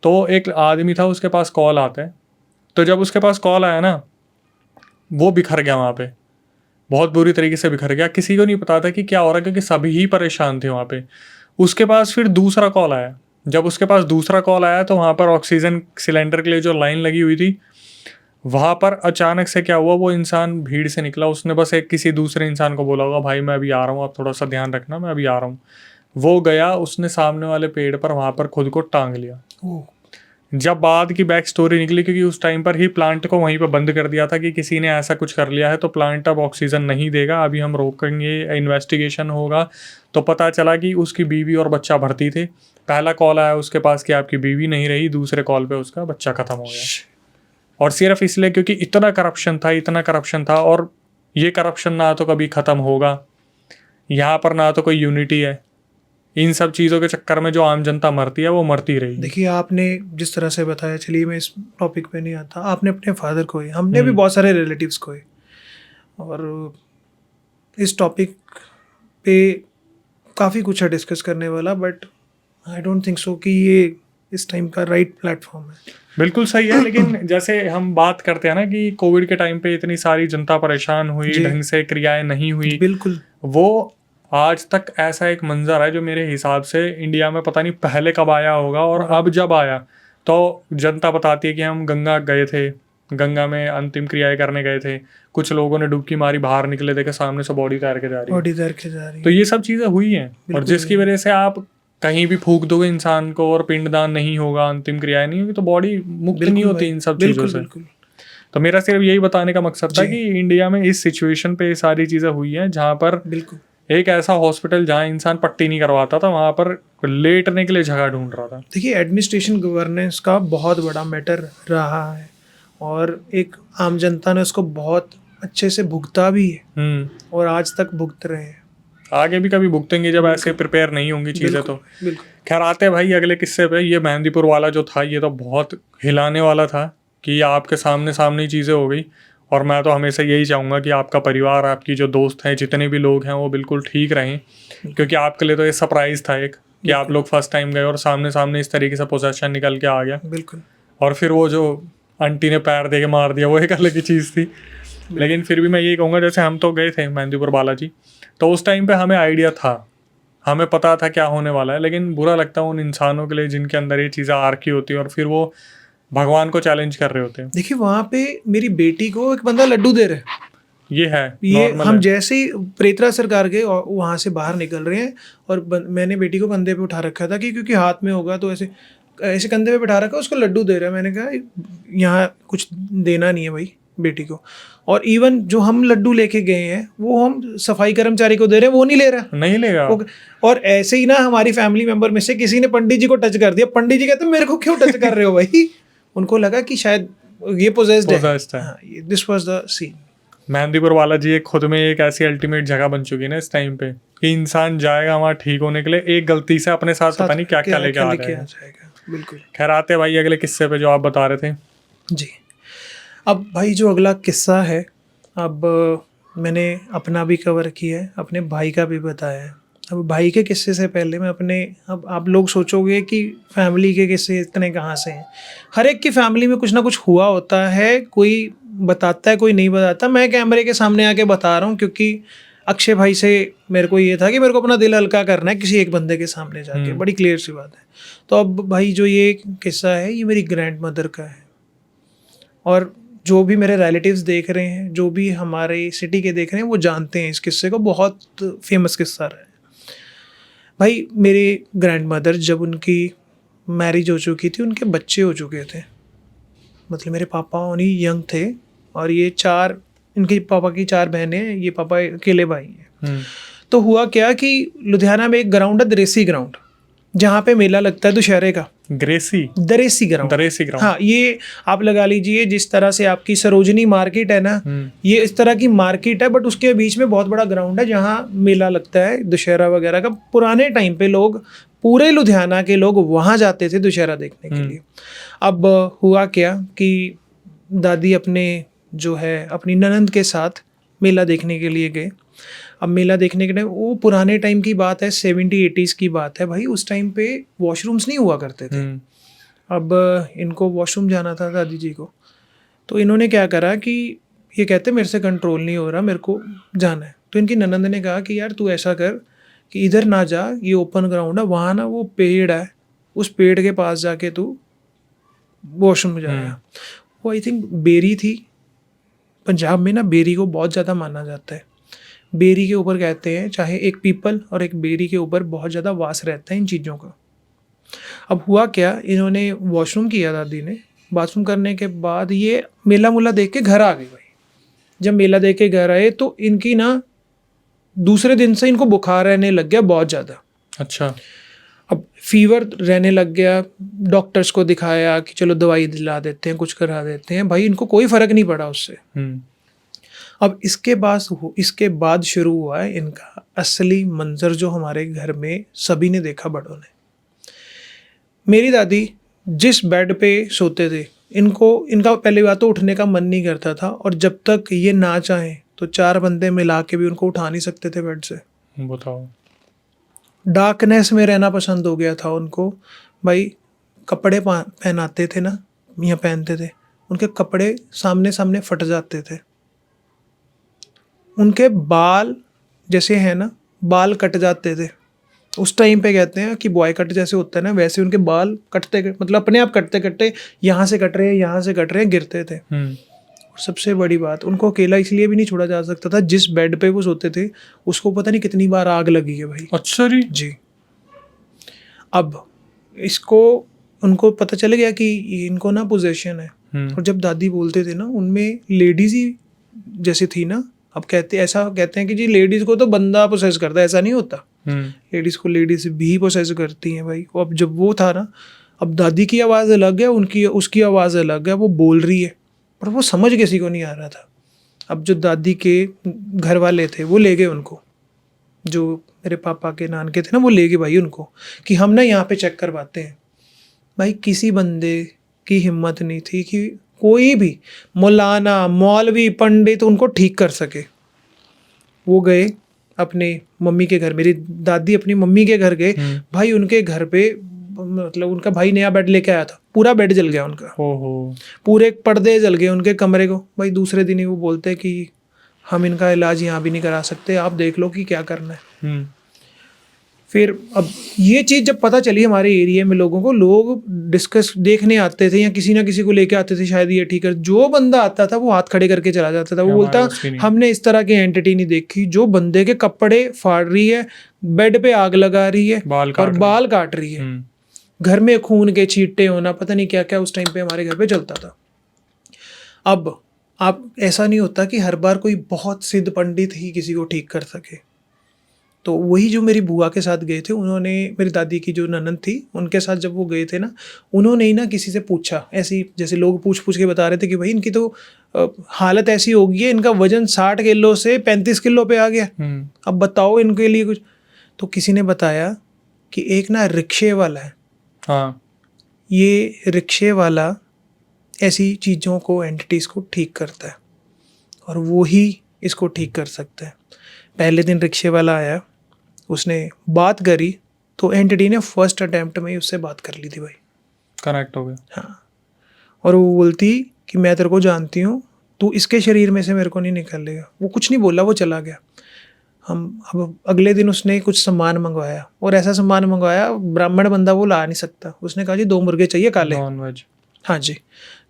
[SPEAKER 2] तो एक आदमी था, उसके पास कॉल आता है। तो जब उसके पास कॉल आया ना, वो बिखर गया वहाँ पे, बहुत बुरी तरीके से बिखर गया। किसी को नहीं पता था कि क्या हो रहा है, क्योंकि सभी ही परेशान थे वहाँ पे। उसके पास फिर दूसरा कॉल आया। जब उसके पास दूसरा कॉल आया तो वहाँ पर ऑक्सीजन सिलेंडर के लिए जो लाइन लगी हुई थी, वहाँ पर अचानक से क्या हुआ, वो इंसान भीड़ से निकला। उसने बस एक किसी दूसरे इंसान को बोला होगा, भाई मैं अभी आ रहा हूँ, आप थोड़ा सा ध्यान रखना, मैं अभी आ रहा हूँ। वो गया, उसने सामने वाले पेड़ पर वहाँ पर खुद को टांग लिया। जब बाद की बैक स्टोरी निकली, क्योंकि उस टाइम पर ही प्लांट को वहीं पर बंद कर दिया था कि किसी ने ऐसा कुछ कर लिया है तो प्लांट अब ऑक्सीजन नहीं देगा, अभी हम रोकेंगे, इन्वेस्टिगेशन होगा। तो पता चला कि उसकी बीवी और बच्चा भर्ती थे। पहला कॉल आया उसके पास कि आपकी बीवी नहीं रही, दूसरे कॉल पे उसका बच्चा ख़त्म हो गया। और सिर्फ इसलिए क्योंकि इतना करप्शन था, और ये करप्शन ना तो कभी ख़त्म होगा, यहाँ पर ना तो कोई यूनिटी है। इन सब चीज़ों के चक्कर में जो आम जनता मरती है वो मरती रही।
[SPEAKER 1] देखिए, आपने जिस तरह से बताया, चलिए मैं इस टॉपिक पे नहीं आता, आपने अपने फादर खोए, हमने भी बहुत सारे रिलेटिव्स खोए, और इस टॉपिक पे काफ़ी कुछ है डिस्कस करने वाला, but I don't think so कि ये इस टाइम का राइट प्लेटफॉर्म है।
[SPEAKER 2] बिल्कुल सही है, लेकिन जैसे हम बात करते हैं ना कि कोविड के टाइम पे इतनी सारी जनता परेशान हुई, ढंग से क्रियाएं नहीं हुई,
[SPEAKER 1] बिल्कुल।
[SPEAKER 2] वो आज तक ऐसा एक मंजर है जो मेरे हिसाब से इंडिया में पता नहीं पहले कब आया होगा। और अब जब आया तो जनता बताती है कि हम गंगा गए थे, गंगा में अंतिम क्रियाएं करने गए थे, कुछ लोगों ने डुबकी मारी, बाहर निकले, देखे सामने से बॉडी तैर के जा रही है। तो ये सब चीज़ें हुई हैं, और जिसकी वजह से आप कहीं भी फूंक दोगे इंसान को और पिंडदान नहीं होगा, अंतिम क्रियाएं नहीं होगी, तो बॉडी मुक्त नहीं होती इन सब चीज़ों से। तो मेरा सिर्फ यही बताने का मकसद था कि इंडिया में इस सिचुएशन पे सारी चीज़ें हुई हैं, जहाँ पर एक ऐसा हॉस्पिटल जहाँ इंसान पट्टी नहीं करवाता था, वहाँ पर लेटने के लिए जगह ढूंढ रहा था।
[SPEAKER 1] देखिए, एडमिनिस्ट्रेशन गवर्नेंस का बहुत बड़ा मैटर रहा है, और एक आम जनता ने उसको बहुत अच्छे से भुगता भी है, और आज तक भुगत रहे हैं,
[SPEAKER 2] आगे भी कभी भुगतेंगे जब ऐसे प्रिपेयर नहीं होंगी चीज़ें। तो खैर, आते हैं भाई अगले किस्से पे। ये मेहंदीपुर वाला जो था, ये तो बहुत हिलाने वाला था कि आपके सामने ही चीज़ें हो गई। और मैं तो हमेशा यही चाहूँगा कि आपका परिवार, आपकी जो दोस्त हैं, जितने भी लोग हैं, वो बिल्कुल ठीक रहें, क्योंकि आपके लिए तो ये सरप्राइज़ था एक कि आप लोग फर्स्ट टाइम गए और सामने इस तरीके से पोजेशन निकल के आ गया।
[SPEAKER 1] बिल्कुल।
[SPEAKER 2] और फिर वो जो आंटी ने पैर दे के मार दिया, वो एक अलग ही चीज़ थी। लेकिन फिर भी मैं यही कहूँगा, जैसे हम तो गए थे मेहंदीपुर बालाजी, तो उस टाइम पे हमें आइडिया था, हमें पता था क्या होने वाला है। लेकिन बुरा लगता है उन इंसानों के लिए जिनके अंदर ये चीज़ें आ रखी होती है और फिर वो भगवान को चैलेंज कर रहे होते हैं।
[SPEAKER 1] देखिए, वहाँ पे मेरी बेटी को एक बंदा लड्डू दे रहा है। ये हम जैसे ही प्रेतरा सरकार के वहाँ से बाहर निकल रहे हैं, और मैंने बेटी को कंधे पे उठा रखा था कि क्योंकि हाथ में होगा तो ऐसे कंधे पे बिठा रखा, उसको लड्डू दे रहा है। मैंने कहा यहाँ कुछ देना नहीं है भाई, बेटी को, और इवन जो हम लड्डू लेके गए हैं वो हम सफाई कर्मचारी को दे रहे हैं, वो नहीं ले रहा,
[SPEAKER 2] नहीं लेगा।
[SPEAKER 1] और ऐसे ही ना हमारी फैमिली मेंबर में से किसी ने पंडित जी को टच कर दिया, पंडित जी कहते मेरे को क्यों टच कर रहे हो भाई, उनको लगा कि शायद ये पोजेस्ड है। This was the scene.
[SPEAKER 2] Mehandipur वाला जी एक खुद में एक ऐसी अल्टीमेट जगह बन चुकी है ना इस टाइम पे कि इंसान जाएगा वहाँ ठीक होने के लिए, एक गलती से अपने साथ पता नहीं क्या क्या लेके आ जाएगा।
[SPEAKER 1] बिल्कुल।
[SPEAKER 2] खैर आते हैं भाई अगले किस्से पे जो आप बता रहे थे।
[SPEAKER 1] जी, अब भाई जो अगला किस्सा है, अब मैंने अपना भी कवर किया है, अपने भाई का भी बताया है। अब भाई के किस्से से पहले मैं अपने, अब आप लोग सोचोगे कि फैमिली के किस्से इतने कहाँ से हैं। हर एक की फैमिली में कुछ ना कुछ हुआ होता है, कोई बताता है कोई नहीं बताता। मैं कैमरे के सामने आके बता रहा हूँ क्योंकि अक्षय भाई से मेरे को ये था कि मेरे को अपना दिल हल्का करना है किसी एक बंदे के सामने जाके, बड़ी क्लियर सी बात है। तो अब भाई जो ये किस्सा है ये मेरी ग्रैंड मदर का है, और जो भी मेरे रिलेटिव्स देख रहे हैं, जो भी हमारे सिटी के देख रहे हैं, वो जानते हैं इस किस्से को, बहुत फेमस किस्सा रहा है। भाई मेरी ग्रैंड मदर जब उनकी मैरिज हो चुकी थी, उनके बच्चे हो चुके थे, मतलब मेरे पापा उन्हीं यंग थे, और ये इनके पापा की 4 बहनें हैं, ये पापा अकेले भाई हैं। तो हुआ क्या कि लुधियाना में एक ग्राउंड है, दरेसी ग्राउंड, जहाँ पे मेला लगता है दुशहरे का। दरेसी ग्राउंड। हाँ, ये आप लगा लीजिए जिस तरह से आपकी सरोजनी मार्केट है ना, ये इस तरह की मार्केट है, बट उसके बीच में बहुत बड़ा ग्राउंड है जहाँ मेला लगता है दुशहरा वगैरह का। पुराने टाइम पे लोग, पूरे लुधियाना के लोग वहाँ जाते थे दुशहरा देखने के लिए। अब हुआ क्या कि दादी अपनी ननंद के साथ मेला देखने के लिए गए। अब मेला देखने के टाइम, वो पुराने टाइम की बात है, 70-80s की बात है भाई, उस टाइम पे वॉशरूम्स नहीं हुआ करते थे। अब इनको वॉशरूम जाना था दादी जी को, तो इन्होंने क्या करा कि ये कहते मेरे से कंट्रोल नहीं हो रहा, मेरे को जाना है। तो इनकी ननंद ने कहा कि यार तू ऐसा कर कि इधर ना जा, ये ओपन ग्राउंड है, वहाँ ना वो पेड़ है, उस पेड़ के पास जाके तू वॉशरूम में जाएगा। वो आई थिंक बेरी थी, पंजाब में ना बेरी को बहुत ज़्यादा माना जाता है। बेरी के ऊपर कहते हैं, चाहे एक पीपल और एक बेरी के ऊपर बहुत ज़्यादा वास रहता है इन चीज़ों का। अब हुआ क्या, इन्होंने वॉशरूम किया दादी ने, बाथरूम करने के बाद ये मेला मूला देख के घर आ गई भाई। जब मेला देख के घर आए तो इनकी ना दूसरे दिन से इनको बुखार रहने लग गया बहुत ज़्यादा।
[SPEAKER 2] अच्छा।
[SPEAKER 1] अब फीवर रहने लग गया, डॉक्टर्स को दिखाया कि चलो दवाई दिला देते हैं, कुछ करा देते हैं, भाई इनको कोई फ़र्क नहीं पड़ा उससे। अब इसके बाद शुरू हुआ है इनका असली मंजर, जो हमारे घर में सभी ने देखा, बड़ों ने। मेरी दादी जिस बेड पे सोते थे, इनका पहली बात तो उठने का मन नहीं करता था, और जब तक ये ना चाहें तो 4 बंदे मिला के भी उनको उठा नहीं सकते थे बेड से।
[SPEAKER 2] बताओ।
[SPEAKER 1] डार्कनेस में रहना पसंद हो गया था उनको भाई। कपड़े पहनाते थे ना, या पहनते थे, उनके कपड़े सामने सामने फट जाते थे। उनके बाल जैसे है ना, बाल कट जाते थे। उस टाइम पे कहते हैं कि बॉय कट जैसे होता है ना, वैसे उनके बाल कटते, मतलब अपने आप कटते कटते यहाँ से कट रहे हैं, यहाँ से कट रहे हैं, गिरते थे। और सबसे बड़ी बात, उनको अकेला इसलिए भी नहीं छोड़ा जा सकता था, जिस बेड पे वो सोते थे उसको पता नहीं कितनी बार आग लगी है भाई।
[SPEAKER 2] अच्छा जी।
[SPEAKER 1] अब उनको पता चल गया कि इनको ना पोजेशन है। और जब दादी बोलते थे ना, उनमें लेडीज ही जैसी थी ना। अब ऐसा कहते हैं कि जी लेडीज को तो बंदा पोसेस करता है, ऐसा नहीं होता। लेडीज को लेडीज भी पोसेस करती हैं भाई। अब जब वो था ना, अब दादी की आवाज़ अलग है, उसकी आवाज़ अलग है, वो बोल रही है, पर वो समझ किसी को नहीं आ रहा था। अब जो दादी के घर वाले थे वो ले गए उनको, जो मेरे पापा के नानके थे ना, वो ले गए भाई उनको कि हम ना यहाँ पे चेक करवाते हैं। भाई किसी बंदे की हिम्मत नहीं थी कि कोई भी मौलाना, मौलवी, पंडित उनको ठीक कर सके। वो गए अपने मम्मी के घर, मेरी दादी अपनी मम्मी के घर गए भाई। उनके घर पे मतलब उनका भाई नया बेड लेके आया था, पूरा बेड जल गया उनका। पूरे पर्दे जल गए उनके कमरे को भाई। दूसरे दिन ही वो बोलते कि हम इनका इलाज यहाँ भी नहीं करा सकते, आप देख लो कि क्या करना है। फिर अब ये चीज़ जब पता चली हमारे एरिया में लोगों को, लोग डिस्कस देखने आते थे या किसी ना किसी को लेके आते थे, शायद ये ठीक है। जो बंदा आता था वो हाथ खड़े करके चला जाता था। वो बोलता हमने इस तरह की एंटिटी नहीं देखी, जो बंदे के कपड़े फाड़ रही है, बेड पे आग लगा रही है और बाल काट रही है, घर में खून के छींटे होना, पता नहीं क्या क्या उस टाइम पे हमारे घर पे चलता था। अब आप ऐसा नहीं होता कि हर बार कोई बहुत सिद्ध पंडित ही किसी को ठीक कर सके। तो वही जो मेरी बुआ के साथ गए थे, उन्होंने, मेरी दादी की जो ननद थी उनके साथ जब वो गए थे ना, उन्होंने ही ना किसी से पूछा, ऐसी जैसे लोग पूछ पूछ के बता रहे थे कि भाई इनकी तो हालत ऐसी हो गई है, इनका वजन 60 किलो से 35 किलो पे आ गया, अब बताओ इनके लिए कुछ। तो किसी ने बताया कि एक ना रिक्शे वाला है,
[SPEAKER 2] हाँ,
[SPEAKER 1] ये रिक्शे वाला ऐसी चीज़ों को, एंटिटीज़ को ठीक करता है और वो ही इसको ठीक कर सकता है। पहले दिन रिक्शे वाला आया, उसने बात करी तो एंटिटी ने फर्स्ट अटेम्प्ट में ही उससे बात कर ली थी भाई,
[SPEAKER 2] कनेक्ट हो गया।
[SPEAKER 1] हाँ। और वो बोलती कि मैं तेरे को जानती हूँ, तू इसके शरीर में से मेरे को नहीं निकालेगा। वो कुछ नहीं बोला, वो चला गया। हम अब अगले दिन उसने कुछ सामान मंगवाया, और ऐसा सामान मंगवाया ब्राह्मण बंदा वो ला नहीं सकता। उसने कहा जी 2 मुर्गे चाहिए काले,
[SPEAKER 2] नॉन वेज,
[SPEAKER 1] हाँ जी,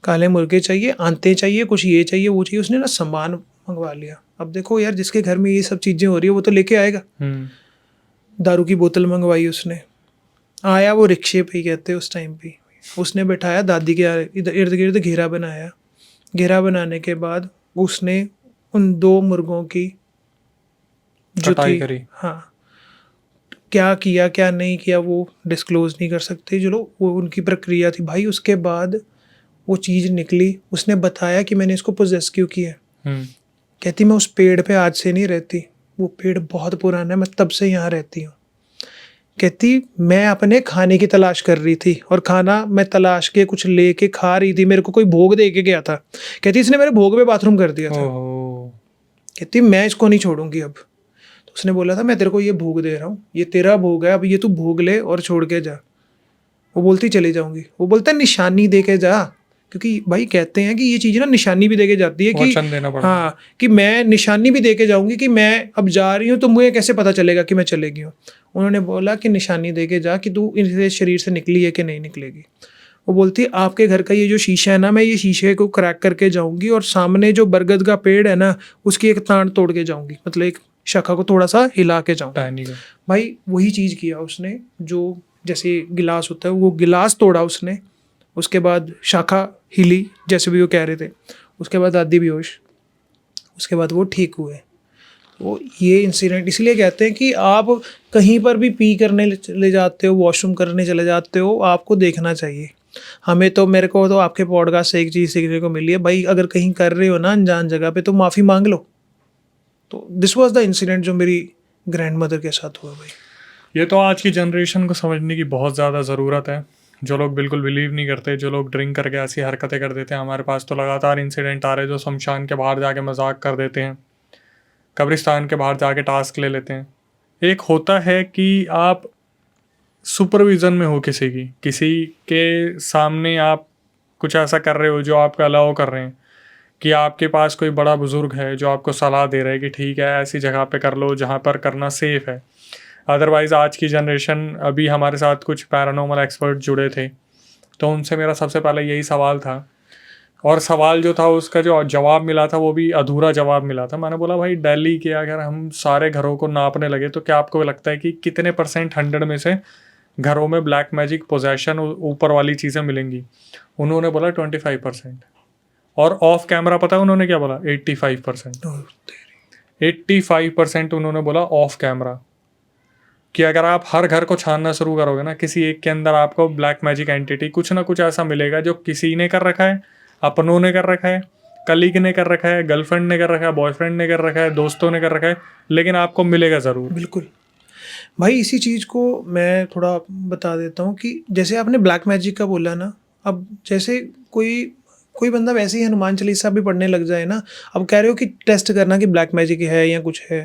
[SPEAKER 1] काले मुर्गे चाहिए, आंते चाहिए, कुछ ये चाहिए वो चाहिए। उसने ना सामान मंगवा लिया। अब देखो यार, जिसके घर में ये सब चीज़ें हो रही है वो तो लेके आएगा। दारू की बोतल मंगवाई उसने, आया वो रिक्शे पे ही, कहते उस टाइम पे उसने बैठाया दादी के इर्द गिर्द, घेरा बनाया। घेरा बनाने के बाद उसने उन 2 मुर्गों की जो थी,
[SPEAKER 2] करी।
[SPEAKER 1] हाँ, क्या किया क्या नहीं किया वो डिस्क्लोज नहीं कर सकते, चलो वो उनकी प्रक्रिया थी भाई। उसके बाद वो चीज़ निकली, उसने बताया कि मैंने इसको पोजेस क्यों किया। कहती मैं उस पेड़ पे आज से नहीं रहती, वो पेड़ बहुत पुराना है, मैं तब से यहाँ रहती हूँ। कहती मैं अपने खाने की तलाश कर रही थी, और खाना मैं तलाश के कुछ लेके खा रही थी, मेरे को कोई भोग दे के गया था। कहती इसने मेरे भोग पे बाथरूम कर दिया था। कहती मैं इसको नहीं छोड़ूंगी अब। तो उसने बोला था मैं तेरे को ये भोग दे रहा हूँ, ये तेरा भोग है, अब ये तू भोग ले और छोड़ के जा। वो बोलती चली जाऊंगी। वो बोलता है निशानी दे के जा, क्योंकि भाई कहते हैं कि ये चीज़ ना निशानी भी दे के जाती है कि हाँ, कि मैं निशानी भी दे के जाऊंगी कि मैं अब जा रही हूँ, तो मुझे कैसे पता चलेगा कि मैं चलेगी हूँ। उन्होंने बोला कि निशानी दे के जा कि तू इनसे शरीर से निकली है कि नहीं निकलेगी। वो बोलती है आपके घर का ये जो शीशा है ना, मैं ये शीशे को क्रैक करके जाऊंगी और सामने जो बरगद का पेड़ है ना, उसकी एक ताड़ तोड़ के जाऊंगी, मतलब एक शाखा को थोड़ा सा हिला के जाऊंगी। भाई वही चीज़ किया उसने, जो जैसे गिलास होता है वो गिलास तोड़ा उसने, उसके बाद शाखा हिली जैसे भी वो कह रहे थे, उसके बाद दादी बेहोश, उसके बाद वो ठीक हुए। तो ये इंसिडेंट इसलिए कहते हैं कि आप कहीं पर भी पी करने चले जाते हो, वॉशरूम करने चले जाते हो, आपको देखना चाहिए। हमें तो, मेरे को तो आपके पॉडकास्ट से एक चीज़ सीखने को मिली है भाई, अगर कहीं कर रहे हो ना अनजान जगह पे, तो माफ़ी मांग लो। तो दिस वाज द इंसिडेंट जो मेरी ग्रैंड मदर के साथ हुआ भाई।
[SPEAKER 2] ये तो आज की जनरेशन को समझने की बहुत ज़्यादा ज़रूरत है। जो लोग बिल्कुल बिलीव नहीं करते, जो लोग ड्रिंक करके ऐसी हरकतें कर देते हैं। हमारे पास तो लगातार इंसिडेंट आ रहे हैं, जो शमशान के बाहर जाके मजाक कर देते हैं, कब्रिस्तान के बाहर जाके टास्क ले लेते हैं। एक होता है कि आप सुपरविज़न में हो किसी के सामने आप कुछ ऐसा कर रहे हो जो आपका अलाउ कर रहे हैं, कि आपके पास कोई बड़ा बुज़ुर्ग है जो आपको सलाह दे रहा है कि ठीक है ऐसी जगह पे कर लो जहाँ पर करना सेफ़ है। अदरवाइज़ आज की जनरेशन, अभी हमारे साथ कुछ पैरानॉर्मल एक्सपर्ट जुड़े थे, तो उनसे मेरा सबसे पहले यही सवाल था, और सवाल जो था उसका जो जवाब मिला था वो भी अधूरा जवाब मिला था। मैंने बोला भाई दिल्ली के अगर हम सारे घरों को नापने लगे तो क्या आपको लगता है कि कितने % 100 में से घरों में ब्लैक मैजिक, पोजेशन, ऊपर वाली चीज़ें मिलेंगी? उन्होंने बोला 25%। और ऑफ कैमरा पता है उन्होंने क्या बोला? 85%। 85% उन्होंने बोला ऑफ कैमरा, कि अगर आप हर घर को छानना शुरू करोगे ना, किसी एक के अंदर आपको ब्लैक मैजिक एंटिटी कुछ ना कुछ ऐसा मिलेगा जो किसी ने कर रखा है, अपनों ने कर रखा है, कलीग ने कर रखा है, गर्लफ्रेंड ने कर रखा है, बॉयफ्रेंड ने कर रखा है, दोस्तों ने कर रखा है, लेकिन आपको मिलेगा ज़रूर।
[SPEAKER 1] बिल्कुल भाई, इसी चीज़ को मैं थोड़ा बता देता हूँ कि जैसे आपने ब्लैक मैजिक का बोला ना, अब जैसे कोई बंदा वैसे ही हनुमान चालीसा भी पढ़ने लग जाए ना, अब कह रहे हो कि टेस्ट करना कि ब्लैक मैजिक है या कुछ है।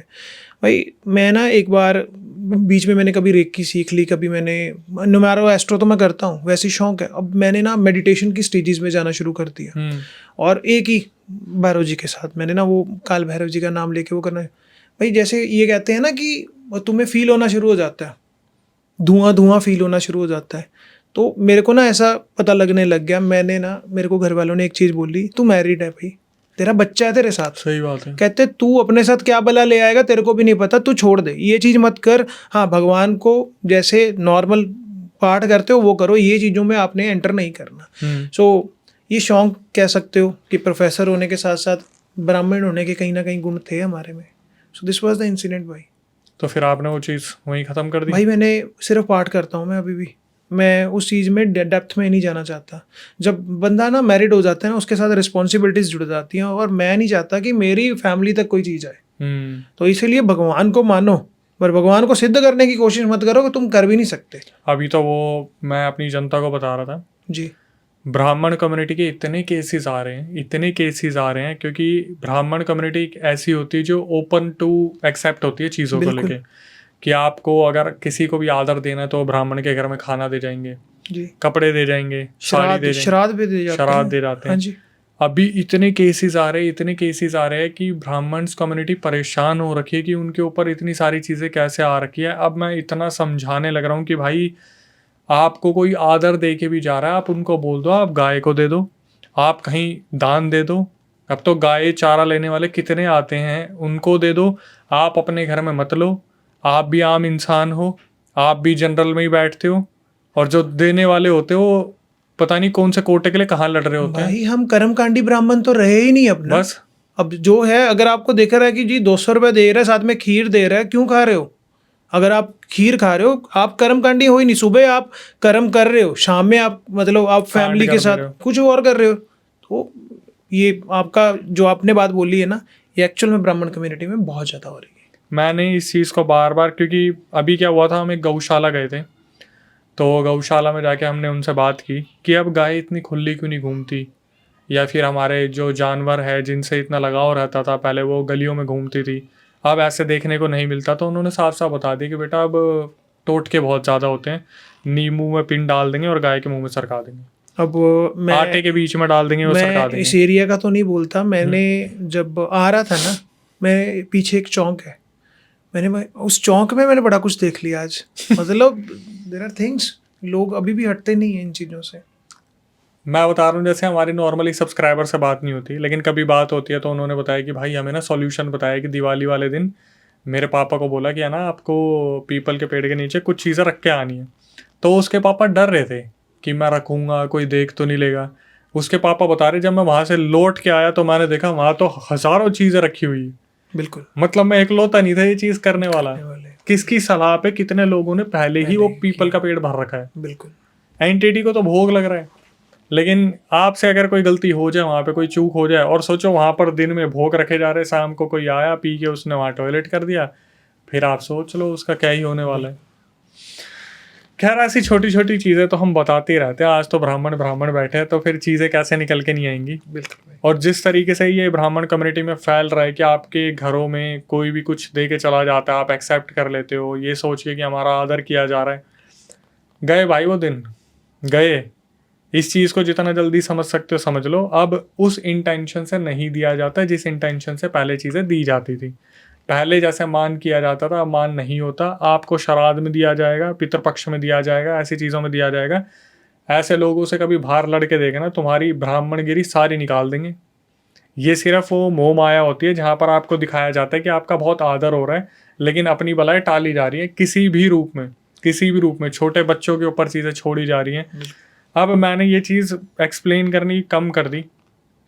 [SPEAKER 1] भाई मैं ना एक बार बीच में मैंने कभी रेकी सीख ली, कभी मैंने नुमेरो एस्ट्रो तो मैं करता हूँ, वैसे शौक है। अब मैंने ना मेडिटेशन की स्टेजेस में जाना शुरू कर दिया, और एक ही भैरव जी के साथ मैंने ना वो काल भैरव जी का नाम लेके वो करना। भाई जैसे ये कहते हैं ना कि तुम्हें फील होना शुरू हो जाता है, धुआं फील होना शुरू हो जाता है, तो मेरे को ना ऐसा पता लगने लग गया। मैंने ना, मेरे को घर वालों ने एक चीज़ बोली, तू मैरिड है भाई, तेरा बच्चा है तेरे साथ।
[SPEAKER 2] सही बात है।
[SPEAKER 1] कहते तू अपने साथ क्या बला ले आएगा तेरे को भी नहीं पता, तू छोड़ दे, ये चीज़ मत कर। हाँ, भगवान को जैसे नॉर्मल पाठ करते हो वो करो, ये चीज़ों में आपने एंटर नहीं करना। सो ये शौक कह सकते हो कि प्रोफेसर होने के साथ साथ ब्राह्मण होने के कहीं ना कहीं गुण थे हमारे में। So this was the incident भाई।
[SPEAKER 2] तो फिर आपने वो चीज़ वहीं ख़त्म कर दी?
[SPEAKER 1] भाई मैंने सिर्फ पाठ करता हूँ मैं अभी भी, मैं उस चीज़ में डेप्थ में नहीं जाना चाहता। जब बंदा ना मैरिड हो जाता है ना, उसके साथ रिस्पॉन्सिबिलिटीज जुड़ जाती हैं, और मैं नहीं चाहता कि मेरी फैमिली तक कोई चीज़ आए। तो इसीलिए भगवान को मानो, पर भगवान को सिद्ध करने की कोशिश मत करो कि तुम कर भी नहीं सकते।
[SPEAKER 2] अभी तो वो मैं अपनी जनता को बता रहा था
[SPEAKER 1] जी,
[SPEAKER 2] ब्राह्मण कम्युनिटी के इतने केसेस आ रहे हैं, इतने केसेस आ रहे हैं, क्योंकि ब्राह्मण कम्युनिटी एक ऐसी होती है जो ओपन टू एक्सेप्ट होती है चीज़ों को
[SPEAKER 1] बिल्कुल।
[SPEAKER 2] लेके, कि आपको अगर किसी को भी आदर देना है तो ब्राह्मण के घर में खाना दे जाएंगे,
[SPEAKER 1] जी,
[SPEAKER 2] कपड़े दे जाएंगे, साड़ी दे जाएंगे,
[SPEAKER 1] श्राद्ध भी दे जाते
[SPEAKER 2] शराब
[SPEAKER 1] हैं।
[SPEAKER 2] दे जाते
[SPEAKER 1] हाँ
[SPEAKER 2] हैं।
[SPEAKER 1] जी,
[SPEAKER 2] अभी इतने केसेस आ रहे हैं, इतने केसेस आ रहे हैं कि ब्राह्मण्स कम्युनिटी परेशान हो रखी है कि उनके ऊपर इतनी सारी चीज़ें कैसे आ रखी है। अब मैं इतना समझाने लग रहा हूँ कि भाई आपको कोई आदर दे के भी जा रहा है, आप उनको बोल दो आप गाय को दे दो, आप कहीं दान दे दो। अब तो गाय चारा लेने वाले कितने आते हैं, उनको दे दो। आप अपने घर में मत लो, आप भी आम इंसान हो, आप भी जनरल में ही बैठते हो, और जो देने वाले होते हो पता नहीं कौन से कोटे के लिए कहाँ लड़ रहे होते हैं।
[SPEAKER 1] भाई हम कर्मकांडी ब्राह्मण तो रहे ही नहीं अपना।
[SPEAKER 2] बस
[SPEAKER 1] अब जो है, अगर आपको देखा रहा है कि जी 200 रुपये दे रहा है, साथ में खीर दे रहा है, क्यों खा रहे हो? अगर आप खीर खा रहे हो, आप कर्मकांडी हो ही नहीं। सुबह आप कर्म कर रहे हो, शाम में आप मतलब आप फैमिली के
[SPEAKER 2] कर
[SPEAKER 1] साथ
[SPEAKER 2] रहे हो।
[SPEAKER 1] कुछ और कर रहे हो। तो ये आपका जो आपने बात बोली है ना, ये एक्चुअल में ब्राह्मण कम्युनिटी में बहुत ज़्यादा हो रही है।
[SPEAKER 2] मैंने इस चीज़ को बार बार, क्योंकि अभी क्या हुआ था, हम एक गौशाला गए थे, तो गौशाला में जाके हमने उनसे बात की कि अब गाय इतनी खुली क्यों नहीं घूमती, या फिर हमारे जो जानवर है जिनसे इतना लगाव रहता था पहले, वो गलियों में घूमती थी, अब ऐसे देखने को नहीं मिलता। तो उन्होंने साफ साफ बता दिया कि बेटा अब टोटके बहुत ज़्यादा होते हैं, नींबू में पिन डाल देंगे और गाय के मुंह में सरका देंगे,
[SPEAKER 1] अब मैं
[SPEAKER 2] आटे के बीच में डाल देंगे और सरका
[SPEAKER 1] मैं इस
[SPEAKER 2] देंगे।
[SPEAKER 1] एरिया का तो नहीं बोलता, मैंने जब आ रहा था ना, मैं पीछे एक चौक है, मैंने उस चौक में मैंने बड़ा कुछ देख लिया आज। मतलब देयर आर थिंग्स, लोग अभी भी हटते नहीं हैं इन चीज़ों से।
[SPEAKER 2] मैं बता रहा हूँ, जैसे हमारी नॉर्मली सब्सक्राइबर से बात नहीं होती, लेकिन कभी बात होती है तो उन्होंने बताया कि भाई हमें ना सॉल्यूशन बताया कि दिवाली वाले दिन मेरे पापा को बोला कि है ना आपको पीपल के पेड़ के नीचे कुछ चीज़ें रख के आनी है। तो उसके पापा डर रहे थे कि मैं रखूँगा कोई देख तो नहीं लेगा। उसके पापा बता रहे जब मैं वहाँ से लौट के आया तो मैंने देखा वहाँ तो हज़ारों चीज़ें रखी हुई है।
[SPEAKER 1] बिल्कुल
[SPEAKER 2] मतलब मैं इकलौता नहीं था ये चीज़ करने वाला।
[SPEAKER 1] वाले।
[SPEAKER 2] किसकी सलाह पे कितने लोगों ने पहले ही वो पीपल का पेड़ भर रखा है।
[SPEAKER 1] बिल्कुल
[SPEAKER 2] एंटिटी को तो भोग लग रहा है, लेकिन आपसे अगर कोई गलती हो जाए, वहाँ पे कोई चूक हो जाए, और सोचो वहाँ पर दिन में भोग रखे जा रहे, शाम को कोई आया पी के उसने वहाँ टॉयलेट कर दिया, फिर आप सोच लो उसका क्या ही होने वाला है। खैर ऐसी छोटी छोटी चीज़ें तो हम बताते ही रहते हैं। आज तो ब्राह्मण ब्राह्मण बैठे हैं तो फिर चीज़ें कैसे निकल के नहीं आएंगी।
[SPEAKER 1] बिल्कुल।
[SPEAKER 2] और जिस तरीके से ये ब्राह्मण कम्युनिटी में फैल रहा है कि आपके घरों में कोई भी कुछ दे के चला जाता है, आप एक्सेप्ट कर लेते हो ये सोच के कि हमारा आदर किया जा रहा है। गए भाई वो दिन, गए। इस चीज़ को जितना जल्दी समझ सकते हो समझ लो। अब उस इंटेंशन से नहीं दिया जाता जिस इंटेंशन से पहले चीज़ें दी जाती थी। पहले जैसे मान किया जाता था अब मान नहीं होता। आपको श्राद्ध में दिया जाएगा, पितृपक्ष में दिया जाएगा, ऐसी चीज़ों में दिया जाएगा। ऐसे लोगों से कभी बाहर लड़के देखना, तुम्हारी ब्राह्मणगिरी सारी निकाल देंगे। ये सिर्फ वो मोह माया होती है जहाँ पर आपको दिखाया जाता है कि आपका बहुत आदर हो रहा है, लेकिन अपनी भलाई टाली जा रही है किसी भी रूप में, किसी भी रूप में। छोटे बच्चों के ऊपर चीज़ें छोड़ी जा रही हैं। अब मैंने ये चीज़ एक्सप्लेन करनी कम कर दी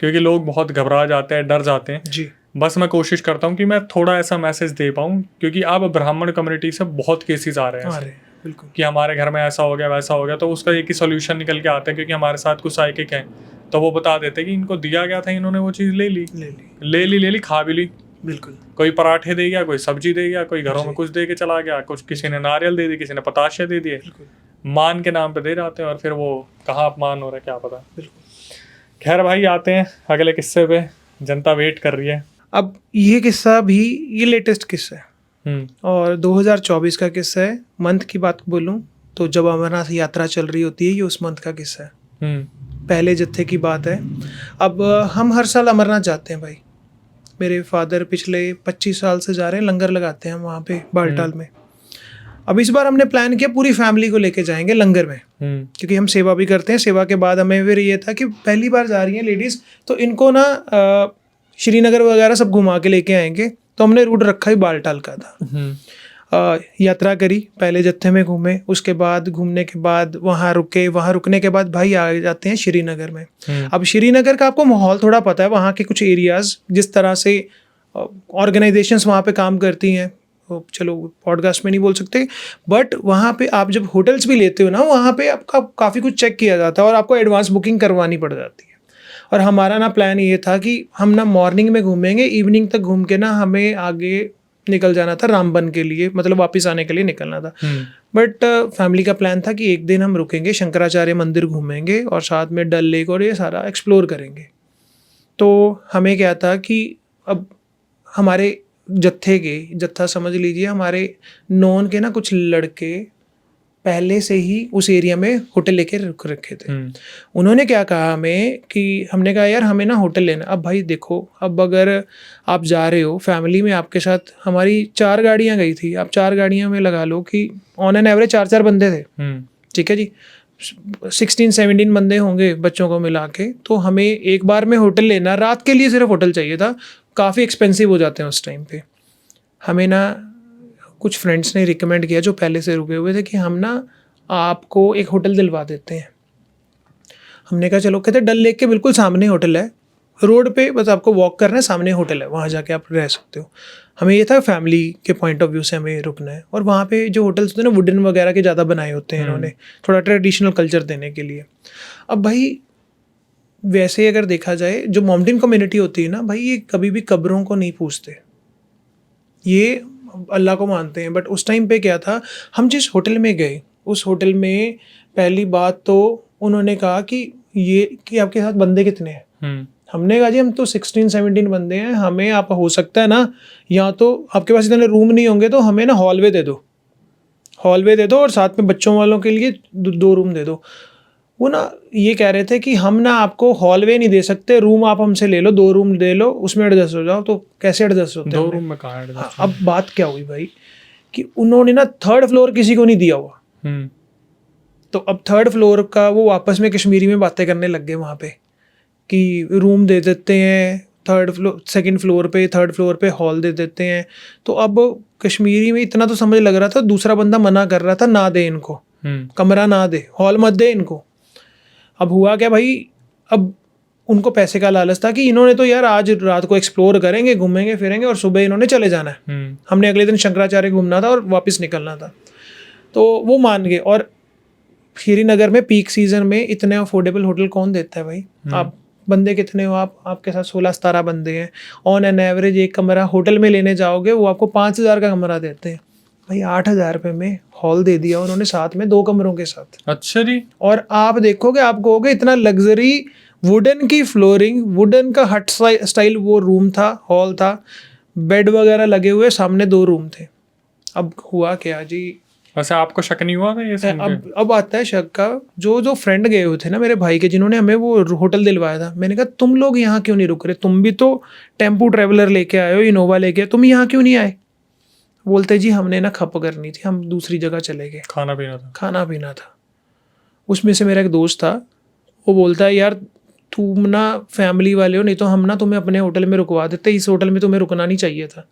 [SPEAKER 2] क्योंकि लोग बहुत घबरा जाते हैं, डर जाते हैं
[SPEAKER 1] जी।
[SPEAKER 2] बस मैं कोशिश करता हूँ कि मैं थोड़ा ऐसा मैसेज दे पाऊँ, क्योंकि अब ब्राह्मण कम्युनिटी से बहुत केसेस आ रहे हैं ऐसे
[SPEAKER 1] बिल्कुल
[SPEAKER 2] कि हमारे घर में ऐसा हो गया वैसा हो गया। तो उसका एक ही सोल्यूशन निकल के आता है, क्योंकि हमारे साथ कुछ साइकिक हैं तो वो बता देते कि इनको दिया गया था, इन्होंने वो चीज़ ले ली, खा भी ली।
[SPEAKER 1] बिल्कुल।
[SPEAKER 2] कोई पराठे दे गया, कोई सब्जी दे गया, कोई घरों में कुछ दे के चला गया, कुछ किसी ने नारियल दे दी, किसी ने पताशे दे दिए, मान के नाम पे दे जाते हैं और फिर वो कहाँ अपमान हो रहा है क्या पता। खैर भाई आते हैं अगले किस्से पे, जनता वेट कर रही है।
[SPEAKER 1] अब ये किस्सा भी ये लेटेस्ट किस्सा है और 2024 का किस्सा है। मंथ की बात बोलूं तो जब अमरनाथ यात्रा चल रही होती है, ये उस मंथ का किस्सा है। पहले जत्थे की बात है। अब हम हर साल अमरनाथ जाते हैं भाई। मेरे फादर पिछले 25 साल से जा रहे हैं, लंगर लगाते हैं हम वहाँ पे बालटाल में। अब इस बार हमने प्लान किया पूरी फैमिली को लेके जाएंगे लंगर में, क्योंकि हम सेवा भी करते हैं। सेवा के बाद हमें फिर ये था कि पहली बार जा रही हैं लेडीज़, तो इनको ना श्रीनगर वगैरह सब घुमा के लेके आएंगे। तो हमने रूट रखा ही बालटाल का था। यात्रा करी, पहले जत्थे में घूमे, उसके बाद घूमने के बाद वहाँ रुके, वहाँ रुकने के बाद भाई आ जाते हैं श्रीनगर में। अब श्रीनगर का आपको माहौल थोड़ा पता है, वहाँ के कुछ एरियाज़, जिस तरह से ऑर्गेनाइजेशंस वहाँ पे काम करती हैं, चलो पॉडकास्ट में नहीं बोल सकते, बट वहाँ पे आप जब होटल्स भी लेते हो ना, वहाँ पे आपका काफ़ी कुछ चेक किया जाता है और आपको एडवांस बुकिंग करवानी पड़ जाती है। और हमारा ना प्लान ये था कि हम ना मॉर्निंग में घूमेंगे, इवनिंग तक घूम के ना हमें आगे निकल जाना था रामबन के लिए, मतलब वापस आने के लिए निकलना था। बट फैमिली का प्लान था कि एक दिन हम रुकेंगे, शंकराचार्य मंदिर घूमेंगे और साथ में डल लेक और ये सारा एक्सप्लोर करेंगे। तो हमें क्या था कि अब हमारे जत्था समझ लीजिए, हमारे नॉन के ना कुछ लड़के पहले से ही उस एरिया में होटल लेके रुक रखे थे। उन्होंने क्या कहा हमें कि हमने कहा यार हमें ना होटल लेना। अब भाई देखो, अब अगर आप जा रहे हो फैमिली में, आपके साथ हमारी 4 गाड़ियाँ गई थी, आप 4 गाड़ियाँ में लगा लो कि ऑन एन एवरेज 4 बंदे थे, ठीक है जी, 16-17 बंदे होंगे बच्चों को मिला के। तो हमें एक बार में होटल लेना, रात के लिए सिर्फ होटल चाहिए था, काफ़ी एक्सपेंसिव हो जाते हैं उस टाइम पे। हमें ना कुछ फ्रेंड्स ने रिकमेंड किया जो पहले से रुके हुए थे कि हम ना आपको एक होटल दिलवा देते हैं। हमने कहा चलो, कहते डल लेक के बिल्कुल सामने होटल है, रोड पे बस आपको वॉक करना है, सामने होटल है, वहाँ जाके आप रह सकते हो। हमें ये था फैमिली के पॉइंट ऑफ व्यू से हमें रुकना है। और वहाँ पे जो होटल्स होते हैं ना, वुडन वगैरह के ज़्यादा बनाए होते हैं इन्होंने, थोड़ा ट्रेडिशनल कल्चर देने के लिए। अब भाई वैसे अगर देखा जाए, जो माउंटेन कम्युनिटी होती है ना भाई, ये कभी भी कब्रों को नहीं पूछते, ये अल्लाह को मानते हैं। बट उस टाइम पे क्या था, हम जिस होटल में गए, उस होटल में पहली बात तो उन्होंने कहा कि ये कि आपके साथ बंदे कितने हैं। हमने कहा जी हम तो 16-17 बंदे हैं, हमें आप हो सकता है ना, या तो आपके पास इतने रूम नहीं होंगे तो हमें ना हॉलवे दे दो और साथ में बच्चों वालों के लिए 2 रूम दे दो। वो ना ये कह रहे थे कि हम ना आपको हॉलवे नहीं दे सकते, रूम आप हमसे ले लो, 2 रूम दे लो, उसमें एडजस्ट हो जाओ। तो कैसे एडजस्ट होते हैं
[SPEAKER 2] 2 रूम में कहाँ एडजस्ट?
[SPEAKER 1] अब बात क्या हुई भाई कि उन्होंने ना 3rd फ्लोर किसी को नहीं दिया हुआ। तो अब 3rd फ्लोर का वो आपस में कश्मीरी में बातें करने लग गए वहाँ पे कि रूम दे देते हैं 2nd फ्लोर पे, 3rd फ्लोर पे हॉल दे देते हैं। तो अब कश्मीरी में इतना तो समझ लग रहा था, दूसरा बंदा मना कर रहा था ना दे इनको, कमरा ना दे, हॉल मत दे इनको। अब हुआ क्या भाई, अब उनको पैसे का लालच था कि इन्होंने तो यार आज रात को एक्सप्लोर करेंगे, घूमेंगे फिरेंगे और सुबह इन्होंने चले जाना है। हमने अगले दिन शंकराचार्य घूमना था और वापस निकलना था। तो वो मान गए। और श्रीनगर में पीक सीजन में इतने अफोर्डेबल होटल कौन देता है भाई? आप बंदे कितने हो, आपके साथ 16-17 बंदे हैं, ऑन एन एवरेज एक कमरा होटल में लेने जाओगे वो आपको 5,000 का कमरा देते हैं। भाई 8,000 रुपये में हॉल दे दिया उन्होंने, साथ में 2 कमरों के साथ।
[SPEAKER 2] अच्छा जी।
[SPEAKER 1] और आप देखोगे, आप कहोगे इतना लग्जरी, वुडन की फ्लोरिंग, वुडन का हट स्टाइल वो रूम था, हॉल था, बेड वगैरह लगे हुए, सामने 2 रूम थे। अब हुआ क्या जी,
[SPEAKER 2] वैसे आपको शक नहीं हुआ था ये सुन के?
[SPEAKER 1] अब आता है शक का। जो फ्रेंड गए हुए थे ना मेरे भाई के, जिन्होंने हमें वो होटल दिलवाया था, मैंने कहा तुम लोग यहाँ क्यों नहीं रुक रहे? तुम भी तो टेम्पो ट्रेवलर लेके आए हो, इनोवा लेके आए, तुम यहाँ क्यों नहीं आए? बोलते जी हमने ना खप करनी थी, हम दूसरी जगह चले गए, खाना पीना था। उसमें से मेरा एक दोस्त था, वो बोलता है यार तुम ना फैमिली वाले हो, नहीं तो हम ना तुम्हें अपने होटल में रुकवा देते, इस होटल में तुम्हें रुकना नहीं चाहिए था।